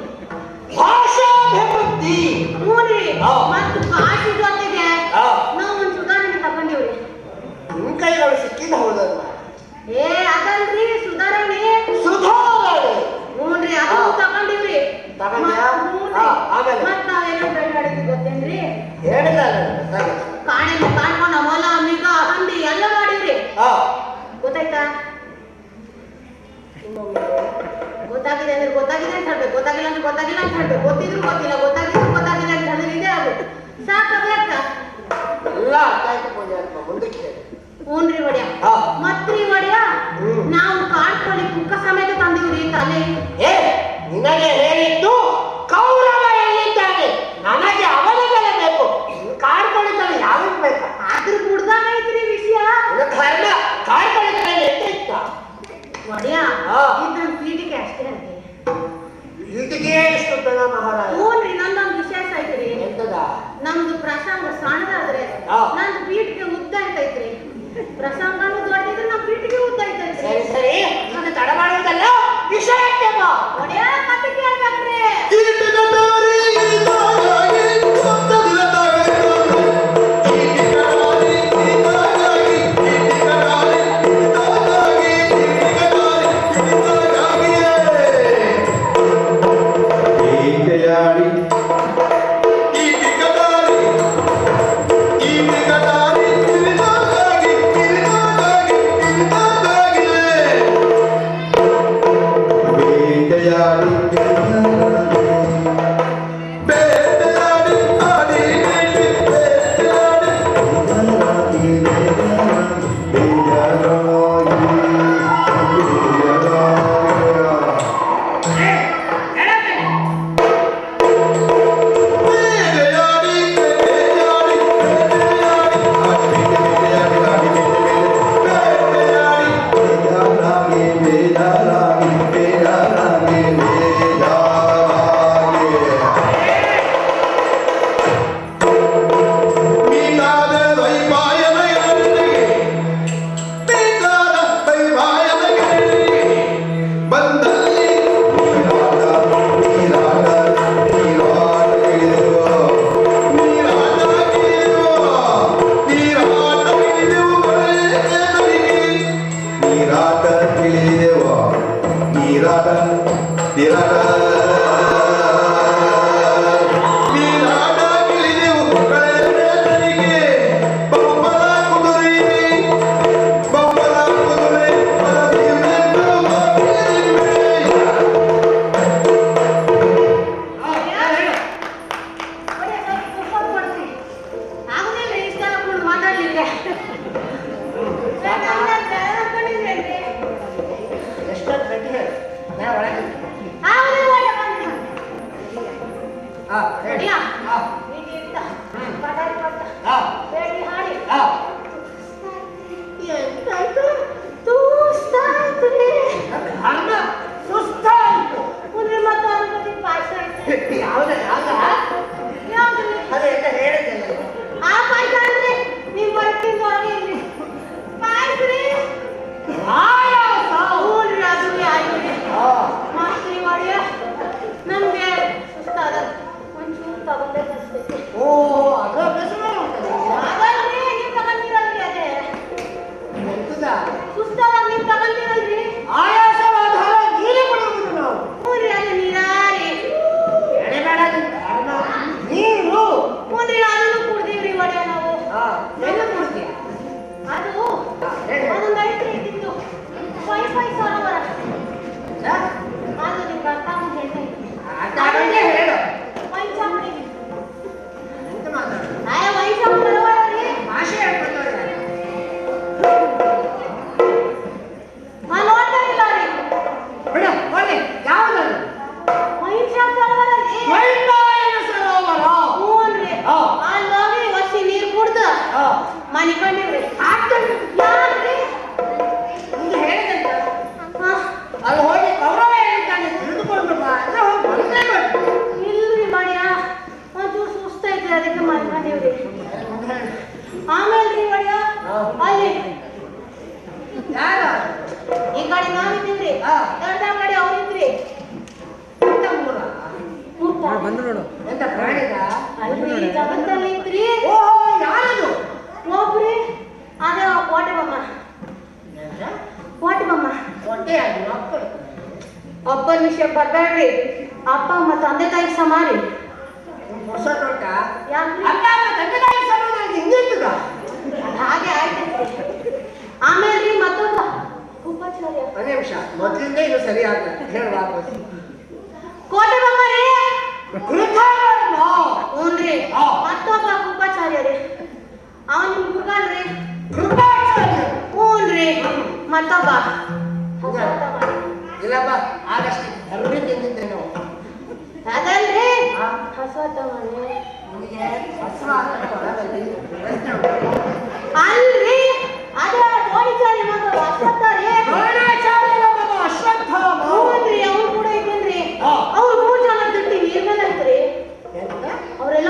ಭಾಷಾಭಿವೃದ್ಧಿ ಹ್ಞೂನ್ರಿ. ಆ. ಮತ್ತು ಕಾಶಿ ಜೊತೆಗೆ ಆ. ನಾವು ಒಂದು ಸುಧಾರಣೆ ತಗೊಂಡೇವ್ರಿ. ನಿಮ್ ಕೈಗಳು ಸಿಕ್ಕಿದ ಹೌದಲ್ಲ ಏ ಅದಲ್ರಿ ಸುಧಾರಣೆ. ಸುಧಾರಣೆ ಹ್ಞೂನ್ರಿ, ಅದನ್ನು ತಗೊಂಡಿವ್ರಿ. ತಗೊಂಡ್ಯಾ? ಹ್ಞೂನ್ರಿ. ಆ, ಆಮೇಲೆ? ಮತ್ತ್ ನಾವೇನೋ ಬೆಳಗಾಡಿದ್ವಿ ಗೊತ್ತೇನ್ರಿ? ಹೇಳಿದ ಕಾಡಲ್ಲಿ ಕಾಡ್ಕೊಂಡ ಮೊಲ ಮಿಗ ಹಂದಿ ಎಲ್ಲ ಮಾಡಿವ್ರಿ. ಗೊತ್ತಾಯ್ತಾ? ಗೊತ್ತಾಗಿದೆ ಅಂದ್ರೆ ಗೊತ್ತಾಗಿದೆ ಅಂತ ಹೇಳ್ಬೇಕು, ಗೊತ್ತಾಗಿಲ್ಲ ಅಂದ್ರೆ ಗೊತ್ತಾಗಿಲ್ಲ ಅಂತ ಹೇಳ್ಬೇಕು, ಗೊತ್ತಿದ್ರು ಗೊತ್ತಿಲ್ಲ, ಗೊತ್ತಾಗಿದ್ರು ಗೊತ್ತಾಗಿದೆ ಅಂತ ಹೇಳಿದ್ರೆ ಇದೇ ಅದು. ಸಾಕಾಗ್ಲಕ್ಕ? ಎಲ್ಲ ಅರ್ಥ ಆಯ್ತು ಪೂಜಾರಮ್ಮ, ಮುಂದಕ್ಕೆ ಹೇಳಿ. ಹ್ಞೂನ್ರಿ ಒಡೆಯ. ಆ. ಮತ್ರಿ ಒಡೆಯ, ನಾವು ಕಾಡ್ಕೊಳ್ಳಿ ಕುಕ್ಕ ಸಮೇತ ತಂದಿವ್ರಿ ತಲೆ. ಏ ನಿನಗೆ ಹೇಳಿದ್ದು ಕೌರವ ಎಲ್ಲಿದ್ದಾನೆ, ನನಗೆ ಅವನಿಗೆ ಬೇಕು. ಕಾರ್ಕೊಳಿತಲ್ಲ ಯಾವಾಗ ಬೇಕಾ ಆದ್ರೂ ಕುಡ್ದಾಗ ಐತ್ರಿ ವಿಷಯ. ಕರ್ಮ ಕಾರ್ಕೊಳಿತಲ್ಲ ಎಂತ ಇತ್ತ ಒಡೆಯ, ಆ. ಇದ್ರ ಪೀಠಿಗೆ ಅಷ್ಟೇ ಅಂತೆ. ಇದಕ್ಕೆ ಎಷ್ಟು ದನ ಮಹಾರಾಜ ಹ್ಞೂನ್ರಿ, ನಂದೊಂದು ವಿಶೇಷ ಐತ್ರಿ. ಎಂತದ ನಮ್ದು ಪ್ರಸಂಗ ಸಣ್ಣದಾದ್ರೆ ಆ. ನಂದು ಪೀಠಿಗೆ ಉದ್ದ ಐತೈತ್ರಿ. ಪ್ರಸಂಗನು ದೊಡ್ಡದಿದ್ರೆ ನಮ್ ಪೀಠಿಗೆ ಉದ್ದ ಐತೈತ್ರಿ. ಸರಿ ಸರಿ ಅದು ತಡ ಮಾಡುವುದಲ್ಲ, ವಿಷಯಕ್ಕೆ ಬಾ. ಒಡೆಯ, ಕತೆ ಕೇಳ್ಬೇಕ್ರಿ. ಕೀಟಕಟಾರಿ ಇರಿದಾಗಿ ಸತ್ತದಿರದಾಗಿ ಕೀಟಕಟಾರಿ ಇರಿದಾಗಿ ಕೀಟಕಟಾರಿ ಇರಿದಾಗಿ ಕೀಟಕಟಾರಿ ಇರಿದಾಗಿ ಕೀಟಯಾಡಿ ಕೀಟಕಟಾರಿ ಇರಿದಾಗಿ ಇರಿದಾಗಿ ಇರಿದಾಗಿ ಬೇಟೆಯಾಡಿ ಬೇಟೆಯಾಡಿ ಆಡಿ ಬೇಟೆ ಬೇಟೆಯಾಡಿ ಬೇಟೆಯಾಡಿ ನೀನಾಡಾಗಿಳಿದೆವು ಕಳೆದರಿಗೆ ಬೊಮ್ಮಲ ಕುದುರೆ ಆಗುದಿಲ್ಲ ಇಷ್ಟ ಹಾಕೊಂಡು ಮಾತಾಡ್ಲಿಕ್ಕೆ ಎಷ್ಟೊತ್ತು ಗಂಟೆ ಹೇಳು ನಾ ಒಳಗೆ ಹಾ ಹೇಳಿ ಹಾ ಹಾ ಹಾ ಅನ್ನ ಸುಸ್ತಾಯ್ತು ಯಾವ್ದ ಅದೇ ಎಂತ ಹೇಳಿದ್ದೆಲ್ಲ ಆಯಾಸ ನಮ್ಗೆ ಸುಸ್ತಾದ ಒಂಚೂರು ತಗೊಂಡೆ ಕಳಿಸ್ತೈತೆ ಓ ಅದು ಅಭ್ಯಾಸವೇ ಉಂಟಲ್ಲ ಅದಲ್ರಿ ನೀವು ತಗೊಂಡಿರಲ್ರಿ ಅದೇ ಎಂತದ ಸುಸ್ತಾದಾಗ ನೀವು ತಗೊಂಡಿರಲ್ರಿ ಆಯಾಸವಾದ ನೀರೇ ಕೊಡುವುದು ನಾವು ಹ್ಞೂನ್ರಿ ಅದೇ ನೀರಾರಿ ಎಡೆಬೇಡ ನೀರು ಹ್ಞೂನ್ರಿ ಅದನ್ನು ಕುಡ್ದೀವ್ರಿ ಒಡೆಯ ನಾವು ಹಾ ಎಲ್ಲಿ ಕೊಡ್ತೀಯ ಅದು ಹೇಳಿ. ಅದೊಂದು ಐತ್ರಿ ಇದ್ದಿದ್ದು 5 ಸಾವಿರ ಅದು ನಿಮ್ಗೆ ಅರ್ಥ ಆಗೋದು ಹೇಳ್ತಾ ಹೇಳು ವೈನ್ ಚಾಪಡಿ ಎಂತ ಮಾತಾಡೋದು ವೈನ್ ಚಾಪಡಿ ಭಾಷೆ ಹೇಳ್ಕೊಂಡವ್ರೆ ನೋಡ್ತಾ ಇಲ್ಲ ರೀ ಬಿಡ ಹೋಗಿ ಯಾವ್ದದು ವೈನ್ ಶಾಪ್ ತರವಲ್ರಿ ವೈನಾಯನ ಸರೋವರ ಹ್ಞೂನ್ರಿ ಹಾ. ಅಲ್ಲಿ ಹೋಗಿ ಒಸಿ ನೀರು ಕುಡ್ದು ಹಾ ಮನೆ ಕೊಂಡಿವ್ರಿ ಆಗ್ತದೆ ಯಾರ್ರಿ ನಿಮ್ಗೆ ಹೇಳಿದಂತ ಹಾ ಅಲ್ಲಿ ಹೋಗಿ ಗೌರವ ಹೇಳಿದ್ದಾನೆ ತಿಳಿದುಕೊಂಡು ಬಾ ಅಂದ್ರೆ ಹೋಗಿ ಬಂದೇ ಮಾಡಿ ಇಲ್ರಿ ಮಡಿಯ ಒಂಚೂರು ಸುಸ್ತೈತಿ ಅದಕ್ಕೆ ಮನೆ ಕೊಂಡಿವ್ರಿ ಆಮೇಲೆ ರೀ ಮಡಿಯ ಅಲ್ಲಿ ಯಾರ ಈ ಕಡೆ ನಾವಿದ್ದೀವ್ರಿ ಹಾ. ಎರಡ ಕಡೆ ಅವ್ರಿದ್ರಿ ಎಂತ ಮೂರ ಎಂತ ಪ್ರಾಣಿದ ಅಲ್ರಿ ಜಗತ್ತಲ್ಲಿ ಇದ್ರಿ ಓಹೋ ಯಾರದು ಒಬ್ರಿ ಅದೇ ಕೋಟೆ ಬೊಮ್ಮ ಹೊಟ್ಟೆ ಅದು ಮಕ್ಕಳು ಅಪ್ಪನ ವಿಷಯ ಬರ್ಬೇಡ್ರಿ ಅಪ್ಪ ಅಮ್ಮ ತಂದೆ ತಾಯಿ ಸಮಾರಿ ಹೊಸ ದೊಡ್ಡ ಯಾಕ್ರಿ ಅಲ್ಲ ತಂದೆ ತಾಯಿ ಸಮಾನ ಹಿಂಗೆಂತದ ಹಾಗೆ ಆಯ್ತು ಆಮೇಲೆ ರೀ ಮತ್ತೊಬ್ಬ ಉಪಚಾರ್ಯ ಒಂದು ನಿಮಿಷ ಮೊದಲಿಂದ ಇದು ಸರಿ ಆಗಲ್ಲ ಹೇಳು ವಾಪಸ್ ಕೋಟೆ ಬೊಮ್ಮ ರೀ ಕೃತಕರ್ಮ ಹ್ಞೂನ್ರಿ ಹಾ. ಮತ್ತೊಬ್ಬ ಉಪಚಾರ್ಯ ರೀ ಅವನ್ ನಿಮ್ ಹುಡುಗನ್ರಿ ಕೃಪಾಚಾರ್ಯ ಹ್ಞೂನ್ರಿ ಮತ್ತೊಬ್ಬ ಇಲ್ಲಪ್ಪ ಆಗಷ್ಟು ಅರ್ಬಿ ತಿಂದಿದ್ದೆ ನಾವು ಅದಲ್ರಿ ಹಾ. ಹಸವತ್ತಮ್ಮನೆ ನಿಮಗೆ ಹಸುವ ಒಳಗಲ್ಲಿ ಪ್ರಶ್ನೆ ಉಂಟು ಅಲ್ರಿ ಅದೇ ಗೋಣಿಚಾರಿ ಮಗ ಅಶ್ವತ್ಥರಿ ದ್ರೋಣಾಚಾರ್ಯರ ಮಗ ಅಶ್ವತ್ಥಾಮ ಹ್ಞೂನ್ರಿ ಅವ್ನು ಕೂಡ ಇದ್ದೇನ್ರಿ ಹಾ. ಅವ್ರು 3 ಜನ ದುಡ್ಡಿ ನೀರ್ ಮೇಲೆ ಐತ್ರಿ ಎಂತ ಅವರೆಲ್ಲ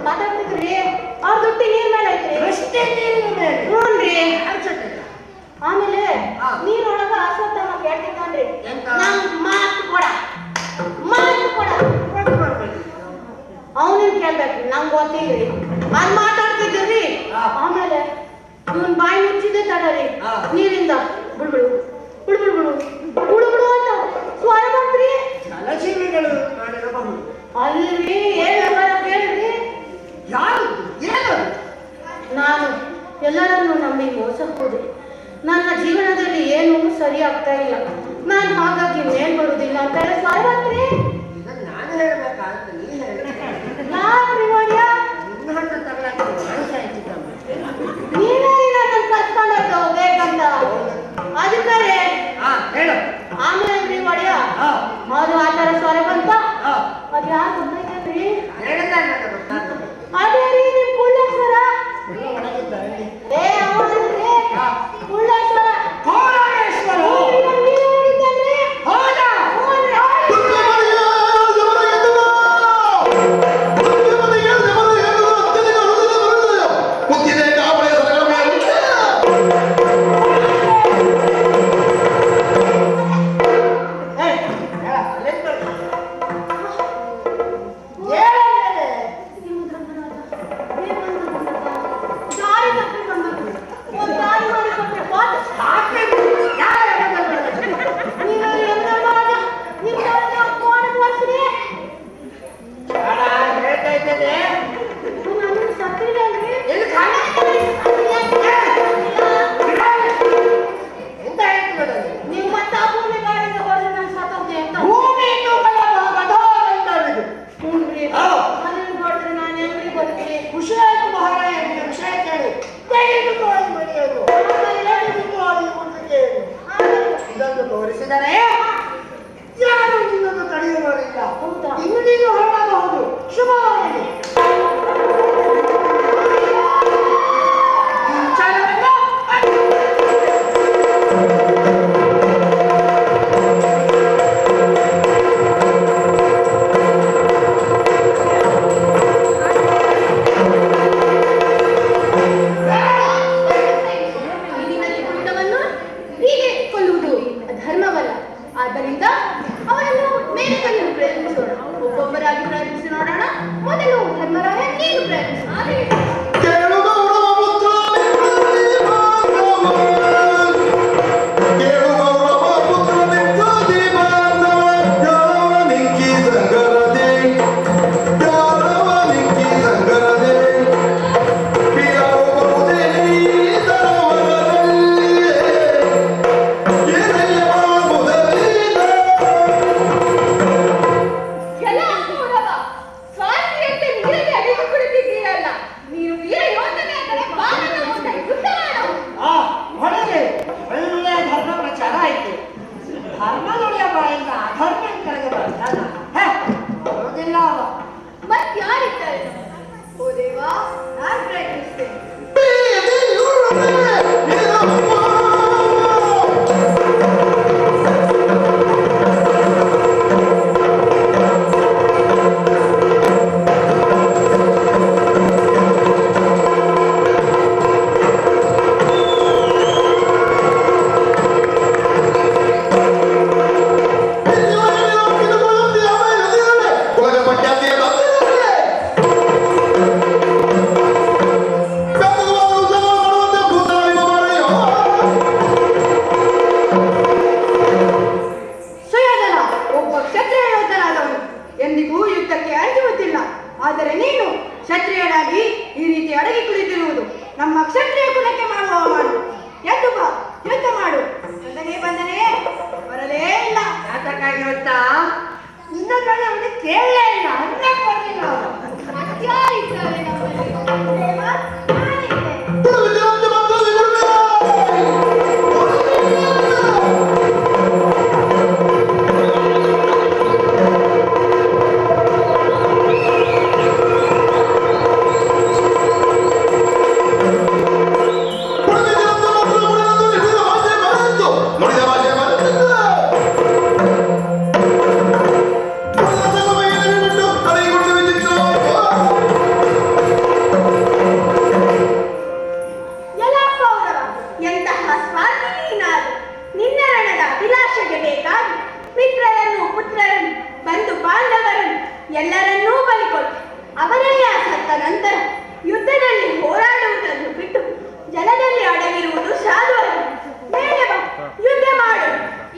ಮಾತಾಡ್ತಿದ್ರಿ ಅವ್ರ ದುಡ್ಡಿ ನೀರ್ ಮೇಲೆ ಐತ್ರಿ ದೃಷ್ಟಿ ನೀರಿನ ಮೇಲೆ ಹ್ಞೂನ್ರಿ ಅನ್ಸುತ್ತೆ ಆಮೇಲೆ ಹಾ. ನೀರೊಳಗ ಅಶ್ವತ್ಥಮ್ಮ ಕೇಳ್ತಿದ್ದಾನ್ರಿ ಎಂತ? ನಮ್ ಮಾತು ಕೊಡ ಕೊಟ್ಟು ಬರ್ಬೇಕು ಅವನಿಗೆ ಕೇಳ್ಬೇಕ್ರಿ ನಂಗೆ ಗೊತ್ತಿಲ್ರಿ ಅಲ್ಲಿ ಮಾತಾಡ್ತಿದ್ರಿ ಹಾ. ಆಮೇಲೆ ಇವನ್ ಬಾಯಿ ಮುಚ್ಚಿದೆ ತಡರಿ ಹಾ. ನೀರಿಂದ ಬುಳ್ಬುಳು ಬುಳ್ಬುಳು ಬುಳ್ಬುಳು ಅಂತ ಸ್ವರ ಬಂತ್ರಿ ಜಲಜೀವಿಗಳು ಮಾಡಿರಬಹುದು ಅಲ್ರಿ ಏನ್ ಸ್ವರ ಕೇಳ್ರಿ ಯಾರು ಏನು ನಾನು ಎಲ್ಲರನ್ನು ನಂಬಿ ಮೋಸ ಹೋದೆ ನನ್ನ ಜೀವನದಲ್ಲಿ ಏನೂ ಸರಿ ಆಗ್ತಾ ಇಲ್ಲ ನಾನು ಹಾಗಾಗಿ ಮೇಲ್ ಬರುದಿಲ್ಲ ಅಂತ ಹೇಳಿ ಸ್ವರ ಬಂತ್ರಿ ಇದನ್ನ ನಾನು ಹೇಳ್ಬೇಕಾಅಂತ ನೀ ಹೇಳಿ ಯಾಕ್ರಿ ಮಾಡ್ಯ ನಿನ್ನ ಹಣ್ಣು ತಗೊಳಕ್ಕೆ ಮಾಂಸ ಹೆಚ್ಚಿದ್ದಮ್ಮ ನೀವೇ ನನ್ನ ಕರ್ಕೊಂಡೋಗ್ತಾ ಹೋಗ್ಬೇಕಂತ ಅದಕ್ಕೆ ಹಾ ಹೇಳು ಆಮೇಲೆ ಒಡೆಯ ಹಾ ಅದು ಆ ಥರ ಸ್ವರ ಬಂತ ಹಾ ಅದು ಯಾರು ಗೊತ್ತಾಯ್ತೇನ್ರಿ ಹೇಳಿದ ನನಗೆ ಗೊತ್ತಾಗ್ತದೆ ಅದೇ ರೀ ನಿಮ್ ಕುಳ್ಳೇಶ್ವರ ಎಲ್ಲ ಒಳಗಿದ್ದ ಅಲ್ಲಿ ಏ ಅವನಲ್ರಿ ಹಾ. ಕುಳ್ಳೇಶ್ವರ ಪೌರಾಣೇಶ್ವರ ನೀವೇ ಹೇಳಿದ್ದಲ್ರಿ ಹೌದಾ ಮುತ್ತಿದೆ ಕಾವಳೆ ಸರಗಳ ಮೇಲೆ ಹೇಳ ಅಲ್ಲೇನ್ ಬರ್ತೀನಿ ಮತ್ಯಾರಿದ್ದಾರೆ? ಓ ದೇವಾ, ನಾನು ಪ್ರಯತ್ನಿಸ್ತೇನೆ. ಸುಯೋಧನ ಒಬ್ಬ ಕ್ಷತ್ರಿಯ ಯೋಧನಾದವನು, ಎಂದಿಗೂ ಯುದ್ಧಕ್ಕೆ ಅಂಜುವುದಿಲ್ಲ. ಆದರೆ ನೀನು ಕ್ಷತ್ರಿಯನಾಗಿ ಈ ರೀತಿ ಅಡಗಿ ಕುಳಿತಿರುವುದು ನಮ್ಮ ಕ್ಷತ್ರಿಯ ಕುಲಕ್ಕೆ ಮಾಡುವ ಅವಮಾನ. ಎದ್ದು ಬಾ, ಯುದ್ಧ ಮಾಡು. ಬಂದನೇ ಬರಲೇ ಇಲ್ಲ. ಯಾತಕ್ಕಾಗಿ ಗೊತ್ತಾ? ನಿನ್ನ ಕಡೆ ಅವನಿಗೆ ಕೇಳಲೇ ಇಲ್ಲ, ಅನ್ನಕ್ಕೆ ಬರಲಿಲ್ಲ ಅವನು. ಮತ್ಯಾರಿದ್ದಾರೆ ನಮ್ಮಲ್ಲಿ? ದೇವಾ, ನಾನಿದ್ದೆ. ನುಡಿದ ಭಾಷೆ ಬರುತ್ತಿಲ್ಲ. ಬಿಟ್ಟು ತಲೆಗುಟ್ಟು ಬಿದ್ದಿತ್ತು. ಎಲ್ಲಪ್ಪ ಅವರ ಎಂತಹ ಸ್ವಾರ್ಥಿ ನೀನಾದ. ನಿನ್ನ ರಣದ ಅಭಿಲಾಷೆಗೆ ಬೇಕಾಗಿ ಮಿತ್ರರನ್ನು, ಪುತ್ರರನ್ನು, ಬಂಧು ಬಾಂಧವರನ್ನು ಎಲ್ಲರನ್ನೂ ಬಲಿಕೊಟ್ಟು ಅವರೆಲ್ಲ ಸತ್ತ ನಂತರ ಯುದ್ಧದಲ್ಲಿ ಹೋರಾಡುವುದನ್ನು ಬಿಟ್ಟು ಜಲದಲ್ಲಿ ಅಡಗಿರುವುದು ಸಾಧುವಲ್ಲ. ಮೇಲೆ ಬಾ, ಯುದ್ಧ ಮಾಡು.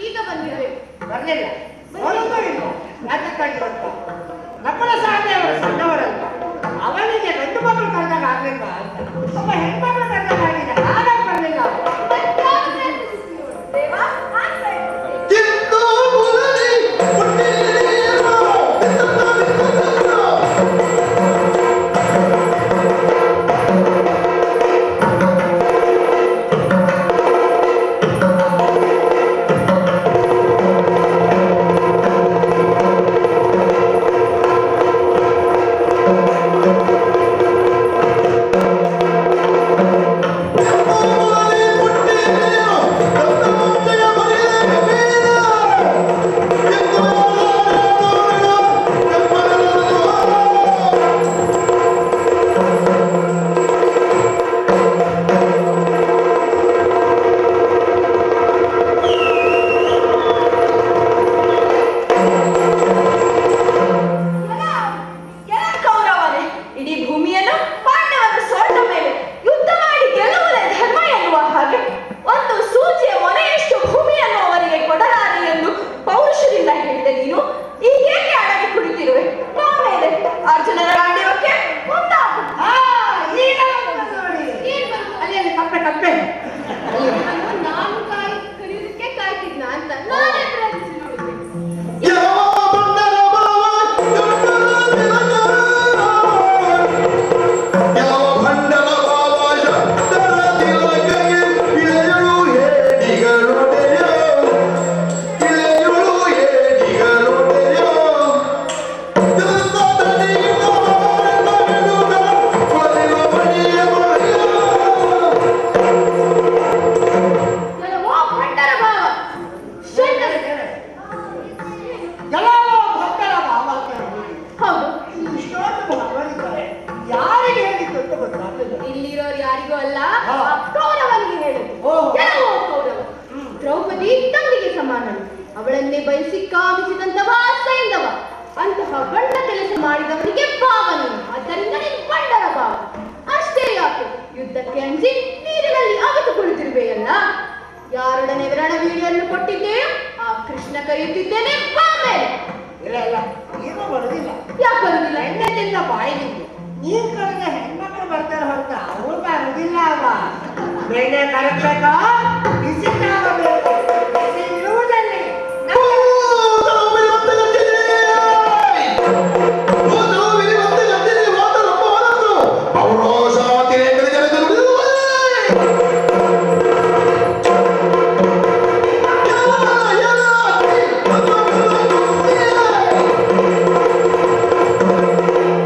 ಈಗ ಬಂದಿರಬೇಕು. ಬರಲಿಲ್ಲ, ಬರೋದು ಇಲ್ಲ. ಯಾತಕ್ಕಾಗಿ ಗೊತ್ತಾ? ನಮ್ಮನ ಸಾಧನೆ ಅವರು ಸಣ್ಣವರಲ್ಲ. ಅವನಿಗೆ ಗಂಡು ಮಕ್ಕಳು ಕಂಡಾಗ ಆಗ್ಲಿಲ್ಲ ಅಂತ ಒಬ್ಬ ಹೆಣ್ಮಕ್ಳು ಕಂಡಾಗ ಆಗಿದೆ. ಹಾಗಾಗಿ ಬರಲಿಲ್ಲ. ದೇವಾ, ನಾನು ಪ್ರಯತ್ನಿಸ್ತೇನೆ. ಕಿತ್ತು ಮುರಳಿ ಹುಟ್ಟಿದೆಯೋ, ಬಿತ್ತುತ್ತೋ. ಕೌರವರೇ, ಇಡೀ ಭೂಮಿಯನ್ನು ಪಾಂಡವರು ಸೊಂಟ ಮೇಲೆ ಯುದ್ಧ ಮಾಡಿ ಗೆಲ್ಲುವುದೇ ಧರ್ಮ ಎನ್ನುವ ಹಾಗೆ ಒಂದು ಸೂಜಿಯ ಮೊನೆಯಷ್ಟು ಭೂಮಿಯನ್ನು ಅವರಿಗೆ ಕೊಡಲಾರೆ ಎಂದು ಪೌರುಷದಿಂದ ಹೇಳಿದೆ ನೀನು. ಈಗೇಕೆ ಅಡಗಿ ಕುಳಿತಿರುವೆ? ಆಮೇಲೆ ಅರ್ಜುನನ ಗಾಂಡಿವಕ್ಕೆ ಮುಂದಾಗು. ಈಗ ಬಂತು ನೋಡಿ. ಅಲ್ಲಿ ಅಲ್ಲಿ ಕಪ್ಪೆ ಕಪ್ಪೆ. ನಾನು ಕಲಿಯುವುದಕ್ಕೆ ಕಾಯ್ತಿದ್ನ ಅಂತ ನಾನೇ ಪ್ರಯತ್ನಿಸಿ ನೋಡುತ್ತೇನೆ. ಯಾವ ಬಂಡರ ಬಲವ ಯಾವ ಭಂಡರ ಭಾವ ಶಬ್ದರ ತಿಲಕಗೆ ಇಳೆಯಳು ಹೇಡಿಗಳೊಡೆಯೋ, ಇಳೆಯಳು ಹೇಡಿಗಳೊಡೆಯೋ. ತನಿಗಿನ ಮಾರನವಿಡುವ ಕೊಲೆಯ ಬಳಿಯ ಬಳಿಯೋ. ಕೆಲವೋ ಭಂಡರ ಭಾವ ಷಂಡರ. ಎಲ್ಲವೂ ಭಕ್ತರ ಭಾವ ಅಂತ ಹೇಳಿ. ಹೌದು, ಇಷ್ಟೊಂದು ಭಾವರಿದ್ದಾರೆ. ಯಾರಿಗೆ ಹೇಳಿದ್ದು ಅಂತ ಗೊತ್ತಾಗ್ತದೆ. ಇಲ್ಲಿರೋರು ಯಾರಿಗೂ ಅಲ್ಲ, ಹಾ. ಆ ಕೌರವನಿಗೆ ಹೇಳುದು. ಓಹೋ. ಕೆಲವು ಕೌರವ ದ್ರೌಪದಿ ತಂಗಿಗೆ ಸಮಾನಳು. ಅವಳನ್ನೇ ಬಯಸಿ ಕಾಮಿಸಿದಂತವ ಸೈಂಧವ. ಅಂತಹ ಗಂಡ ಕೆಲಸ ಮಾಡಿದವನಿಗೆ ಭಾವನೆ, ಆದ್ದರಿಂದ ನೀನು ಬಂಡರ ಭಾವ. ಅಷ್ಟೇ ಯಾಕೆ, ಯುದ್ಧಕ್ಕೆ ಅಂಜಿ ನೀರಿನಲ್ಲಿ ಅಗದು ಕುಳಿತಿರುವೆಯಲ್ಲ. ಯಾರೊಡನೆ ವ್ರಣವೀಡಿಯನ್ನು ಕೊಟ್ಟಿದ್ದೇಯೋ ಆ ಕೃಷ್ಣ ಕರೆಯುತ್ತಿದ್ದೇನೆ, ಬಾ ಮೇಲೆ. ಇಲ್ಲ ಇಲ್ಲ, ಈಗ ಬರುದಿಲ್ಲ. ಯಾಕೆ ಬರುದಿಲ್ಲ? ಹೆಣ್ಣದಿಂದ ಬಾಯಿನಿಂದ ನೀನ್ ಕರೆದ ಹೆಣ್ಮಕ್ಳು ಬರ್ತಾರೆ ಹೊರತ ಅವ್ರು ಬರುದಿಲ್ಲ. ಅವ ಬೆಣ್ಣೆ ಕರಗ್ಬೇಕಾ, ಬಿಸಿಲಾಗಬೇಕು. ಬಿಸಿ ಇರುವುದಲ್ಲಿ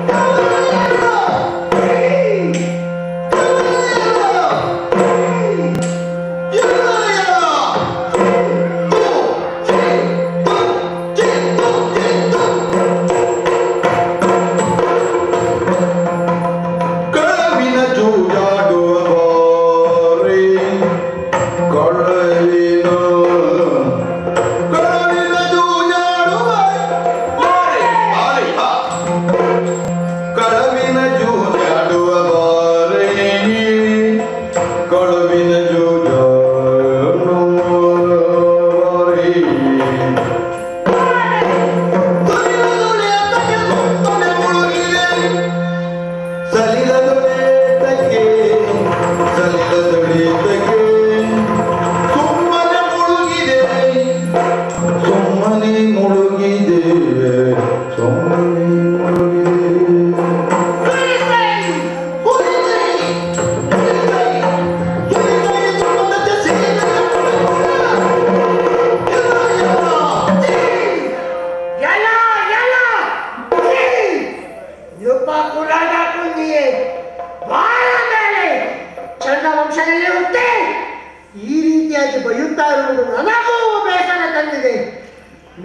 Yeah.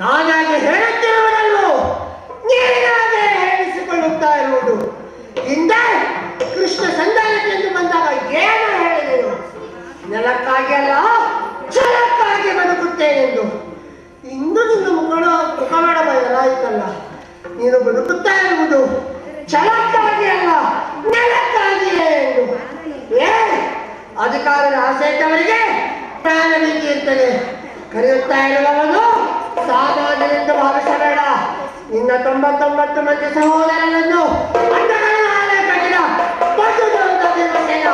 ನಾನಾಗೆ ಹೇಳುತ್ತಿರುವುದನ್ನು ನೀನಾಗೆ ಹೇಳಿಸಿಕೊಳ್ಳುತ್ತಾ ಇರುವುದು. ಹಿಂದೆ ಕೃಷ್ಣ ಸಂಧಾನಕ್ಕೆಂದು ಬಂದಾಗ ಏನು ಹೇಳಿದೆನು? ನೆಲಕ್ಕಾಗಿ ಅಲ್ಲ ಛಲಕ್ಕಾಗಿ ಬದುಕುತ್ತೇನೆಂದು. ಇಂದು ನಿನ್ನ ಮುಖಮಾಡ ಬದಲಾಯಿತಲ್ಲ. ನೀನು ಬದುಕುತ್ತಾ ಇರುವುದು ಛಲಕ್ಕಾಗಿ ಅಲ್ಲ ನೆಲಕ್ಕಾಗಿಯೇ ಎಂದು. ಅಧಿಕಾರದ ಆಸೆ ಇದ್ದವರಿಗೆ ಪ್ರಾಣ ಭೀತಿ ಇರ್ತದೆ. ಕರೆಯುತ್ತಾ ಇರುವವನು ಸಾಮಾನ್ಯನೆಂದು ಭಾವಿಸಬೇಡ. ನಿನ್ನ 99 ಮಂದಿ ಸಹೋದರರನ್ನು ಅಂಧಗಳ ಹಾಲೆ ಕಟ್ಟಿದ ಬಂಧುದವರ ದಿವಸೇನ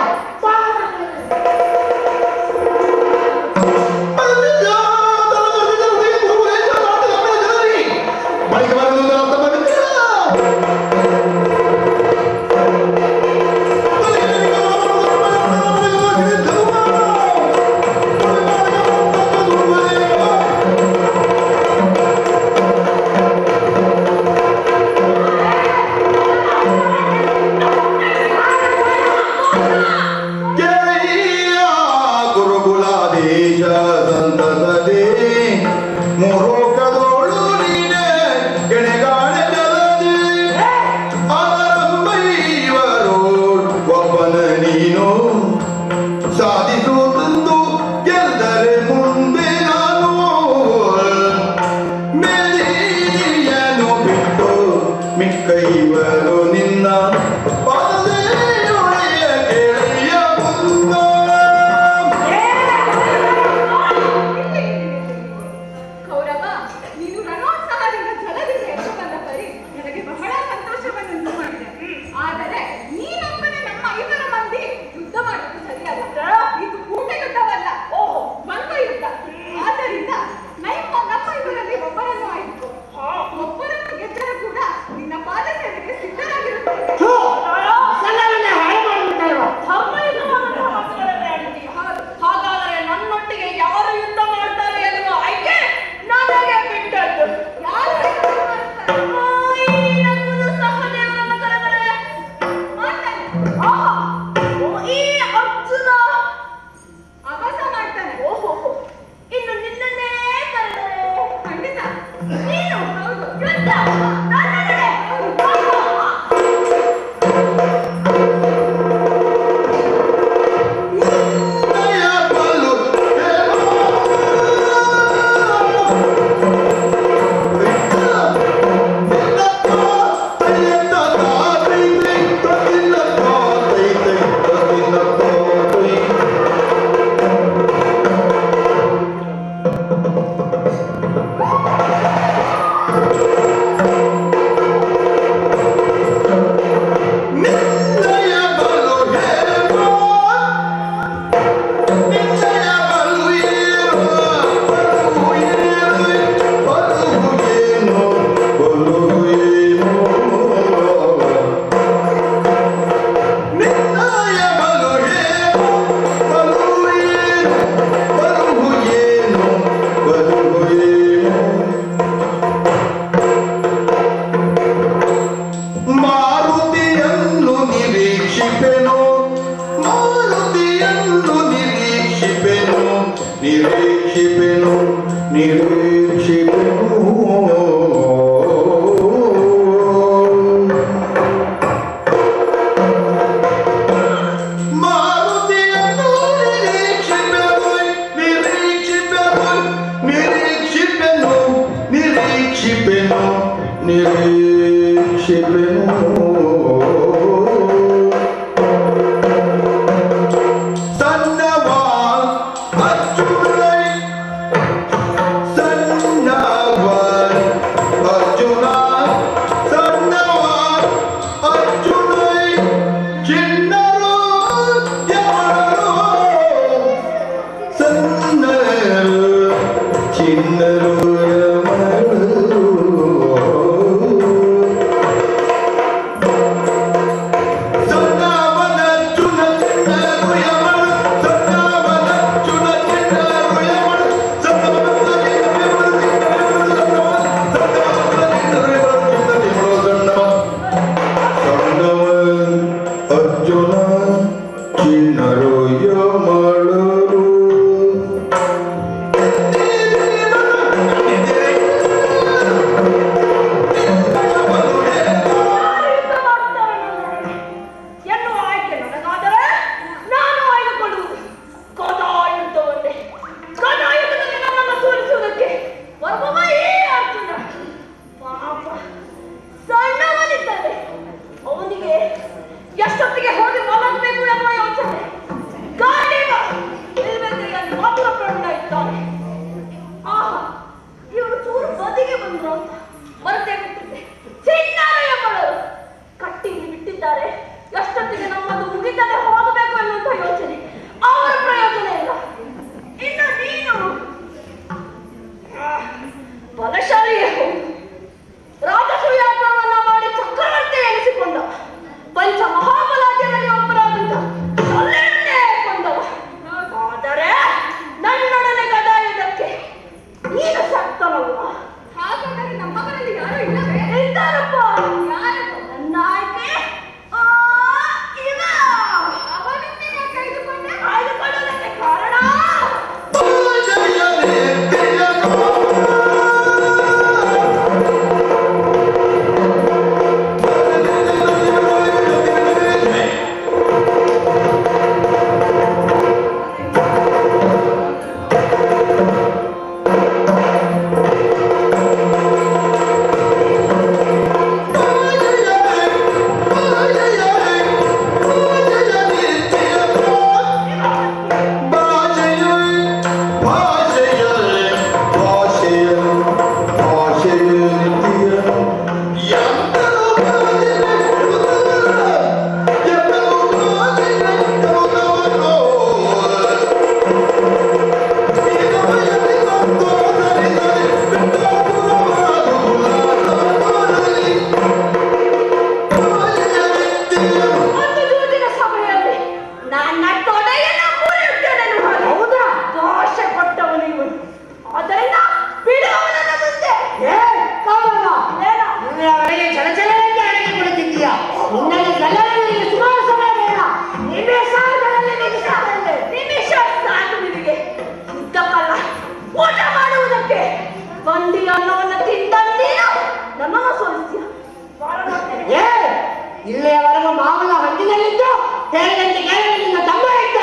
ಇಲ್ಲಿಯವರೆಗೂ ಮಾವನ ಹೊಂದಿನಲ್ಲಿದ್ದು ಕೇಳಿದಂತೆ ಕೇಳಲು ನಿನ್ನ ತಮ್ಮ ಇದ್ದ.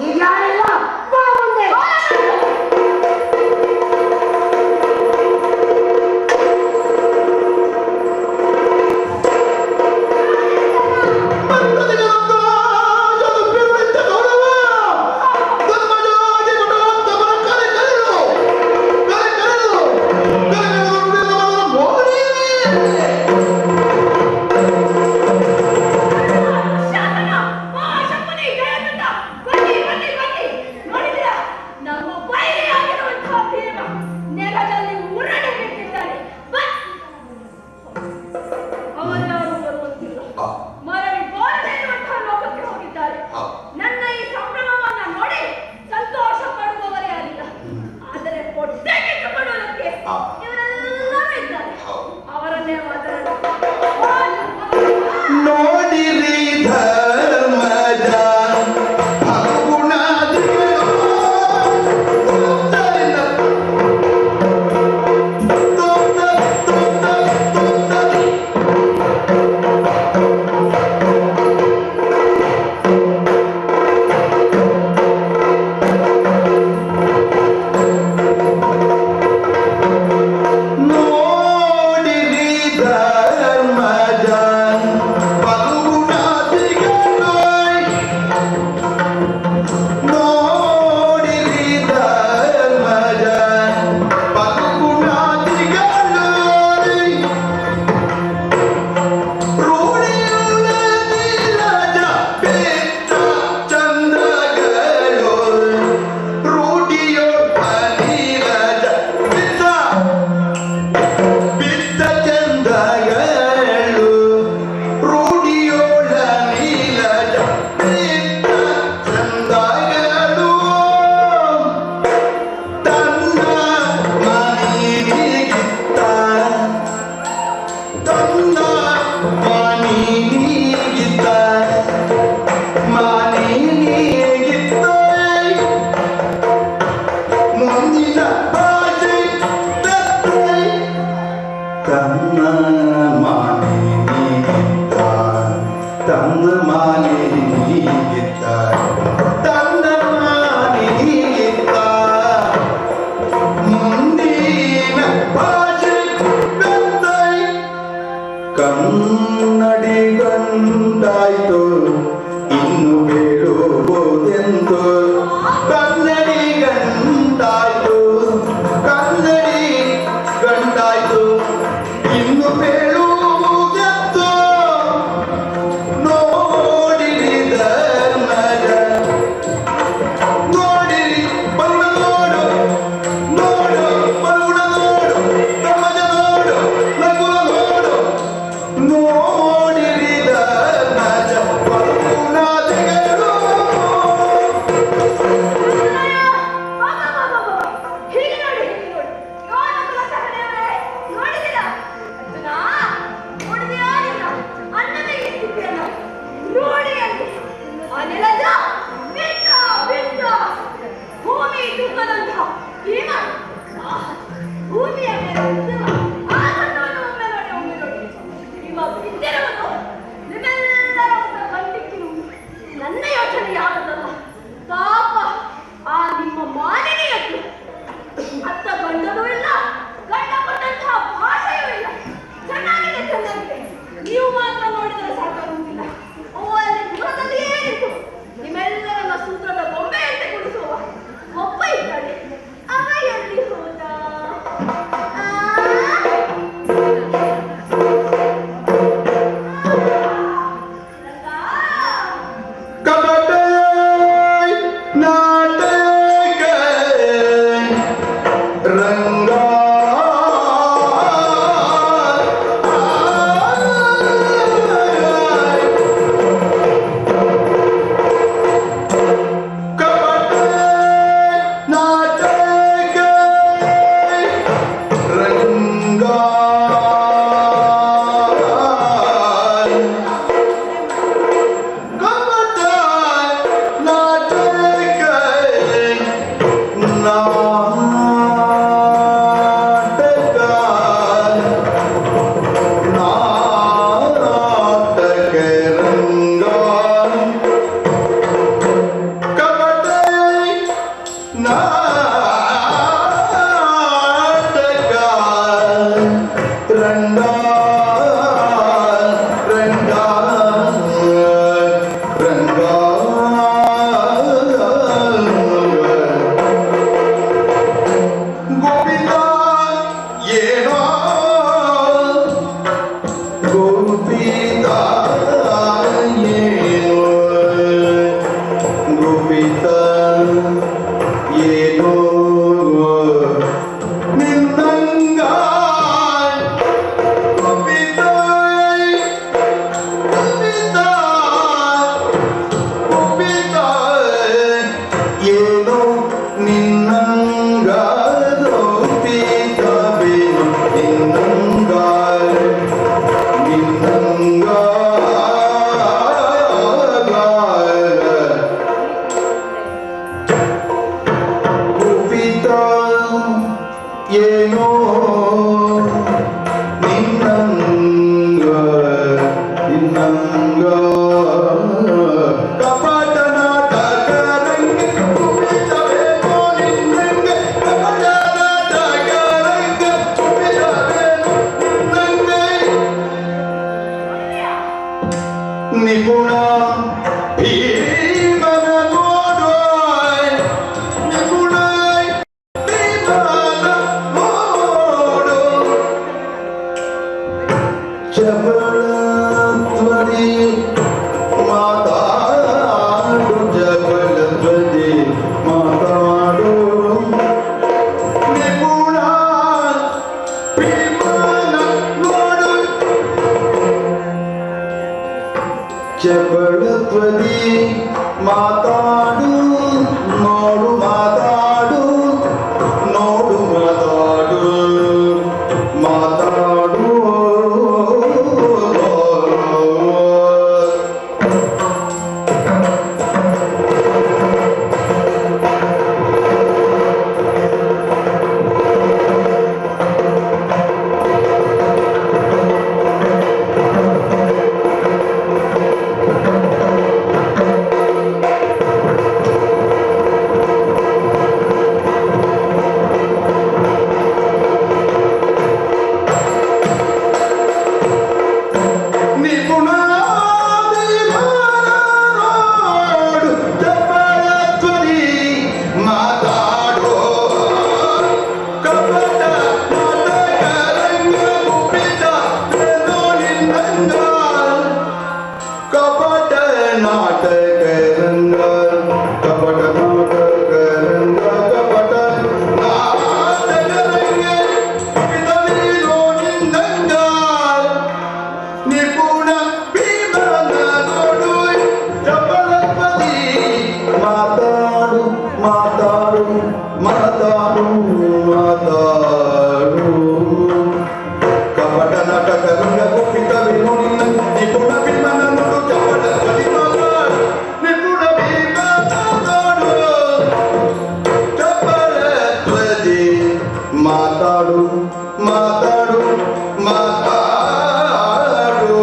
ಈಗ ಯಾರಿಲ್ಲ, ಬಾ ಮುಂದೆ. ಶಾಸನ, ಮಹಾಶಂಭುನಿ ಜಯದುಂಡ, ಬನ್ನಿ ಬನ್ನಿ ಬನ್ನಿ. ನೋಡಿದ್ರಾ, ನಮ್ಮ ಬಯಲಿಯಾಗಿರುವಂತಹ ಭೀಮ ನೆಲದಲ್ಲಿ ಉರುಳಿ ಬಿಟ್ಟಿದ್ದಾನೆ. ಅವರ್ಯಾರು ಬರುವಂತಿಲ್ಲ. ಮರಳಿ ಬಾರದೇ ಇರುವಂತಹ ಲೋಕಕ್ಕೆ ಹೋಗಿದ್ದಾರೆ. ನನ್ನ ಈ ಸಂಭ್ರಮವನ್ನ ನೋಡಿ ಸಂತೋಷ ಪಡುವವರೇ ಯಾರಿಲ್ಲ. ಆದರೆ ಹೊಟ್ಟೆ ಕಿತ್ತುಕೊಳ್ಳುವುದಕ್ಕೆ ಇವರೆಲ್ಲರೂ ಇದ್ದಾರೆ. ಅವರನ್ನೇ ಮಾತಾಡೋಣ. ನೋಡಿರಿ ಧರ್ಮಜ ಕನ್ನಡಿಗಂಟಾಯ್ತು ಇನ್ನು ಬೇಡುವುದೆಂದು ಕನ್ನಡಿಗಂಟಾಯ್ತು ಕನ್ನಡಿಗಂಟಾಯ್ತು ಇನ್ನು ಬೇಡುವುದೆಂದು ನೋಡಿರಿ ಧರ್ಮಜ ನೋಡಿರಿ ಬರುಣ ನೋಡು ನೋಡು ಬರುಣ ನೋಡು ಧರ್ಮಜ ನೋಡು ನಗುವ ನೋಡು ನೋಡಿರಿ ಧರ್ಮಜ ಬರುಣ ತೆಗೆದು ಚಪಲತ್ವದಿ ಮಾತಾಡು ಚಪಲತ್ವದಿ ಮಾತಾಡು ನಿಪುಣ ವಿಮಾನ ನೋಡು ಚಪಲತ್ವದಿ ಮಾತಾಡು ನೋಡು ಮಾತಾಡು ನೋಡು ಮಾತಾಡು ಮಾತಾಡು ಮಾತಾಡು ಮಾತಾಡು ಮಾತಾಡು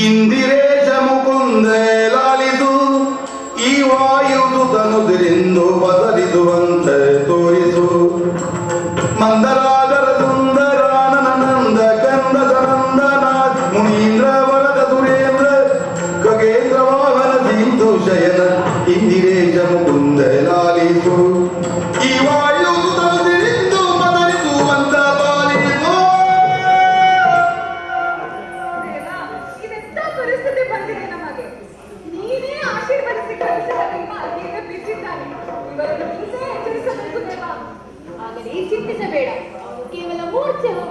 ಇಂದಿರೇಶ ಮುಕುಂದ ಲಾಲಿಸು ಈ ವಾಯುದು ತನುದಿರಿಂದು ಬದಲಿಸುವಂತೆ ತೋರಿಸು ಮಂದರಾಗರ ಸುಂದರಾನಂದ ಕಂದ ಸನಂದನ ಮುನೀಂದ್ರ ವರದ ಸುರೇಂದ್ರ ಖಗೇಂದ್ರ ವಾಹನ ಸಿಂಧು ಶಯನ ಇಂದಿರೇಶ ಮುಕುಂದ ಲಾಲಿಸು ಈ ವಾಯುದು ತನುದಿರಿಂದು ಬದಲಿಸುವಂತ ಪಾಲಿಸು. ಇದೆಂತ ಪರಿಸ್ಥಿತಿ ಬಂದಿದೆ ನಮಗೆ. ನೀನೇ ಆಶೀರ್ವದಿಸಿ ಕಳಿಸಿದ ನಿಮ್ಮ ಅಲ್ಲಿಗೆ ಬಿದ್ದಿದ್ದಾನೆ. ಇವರನ್ನು ನೀನೇ ಎಚ್ಚರಿಸಬೇಕು ದೇವ. ಆಗಲೇ ಚಿಂತಿಸಬೇಡ, ಕೇವಲ ಮೂರ್ಛೆ ಹೋಗಿ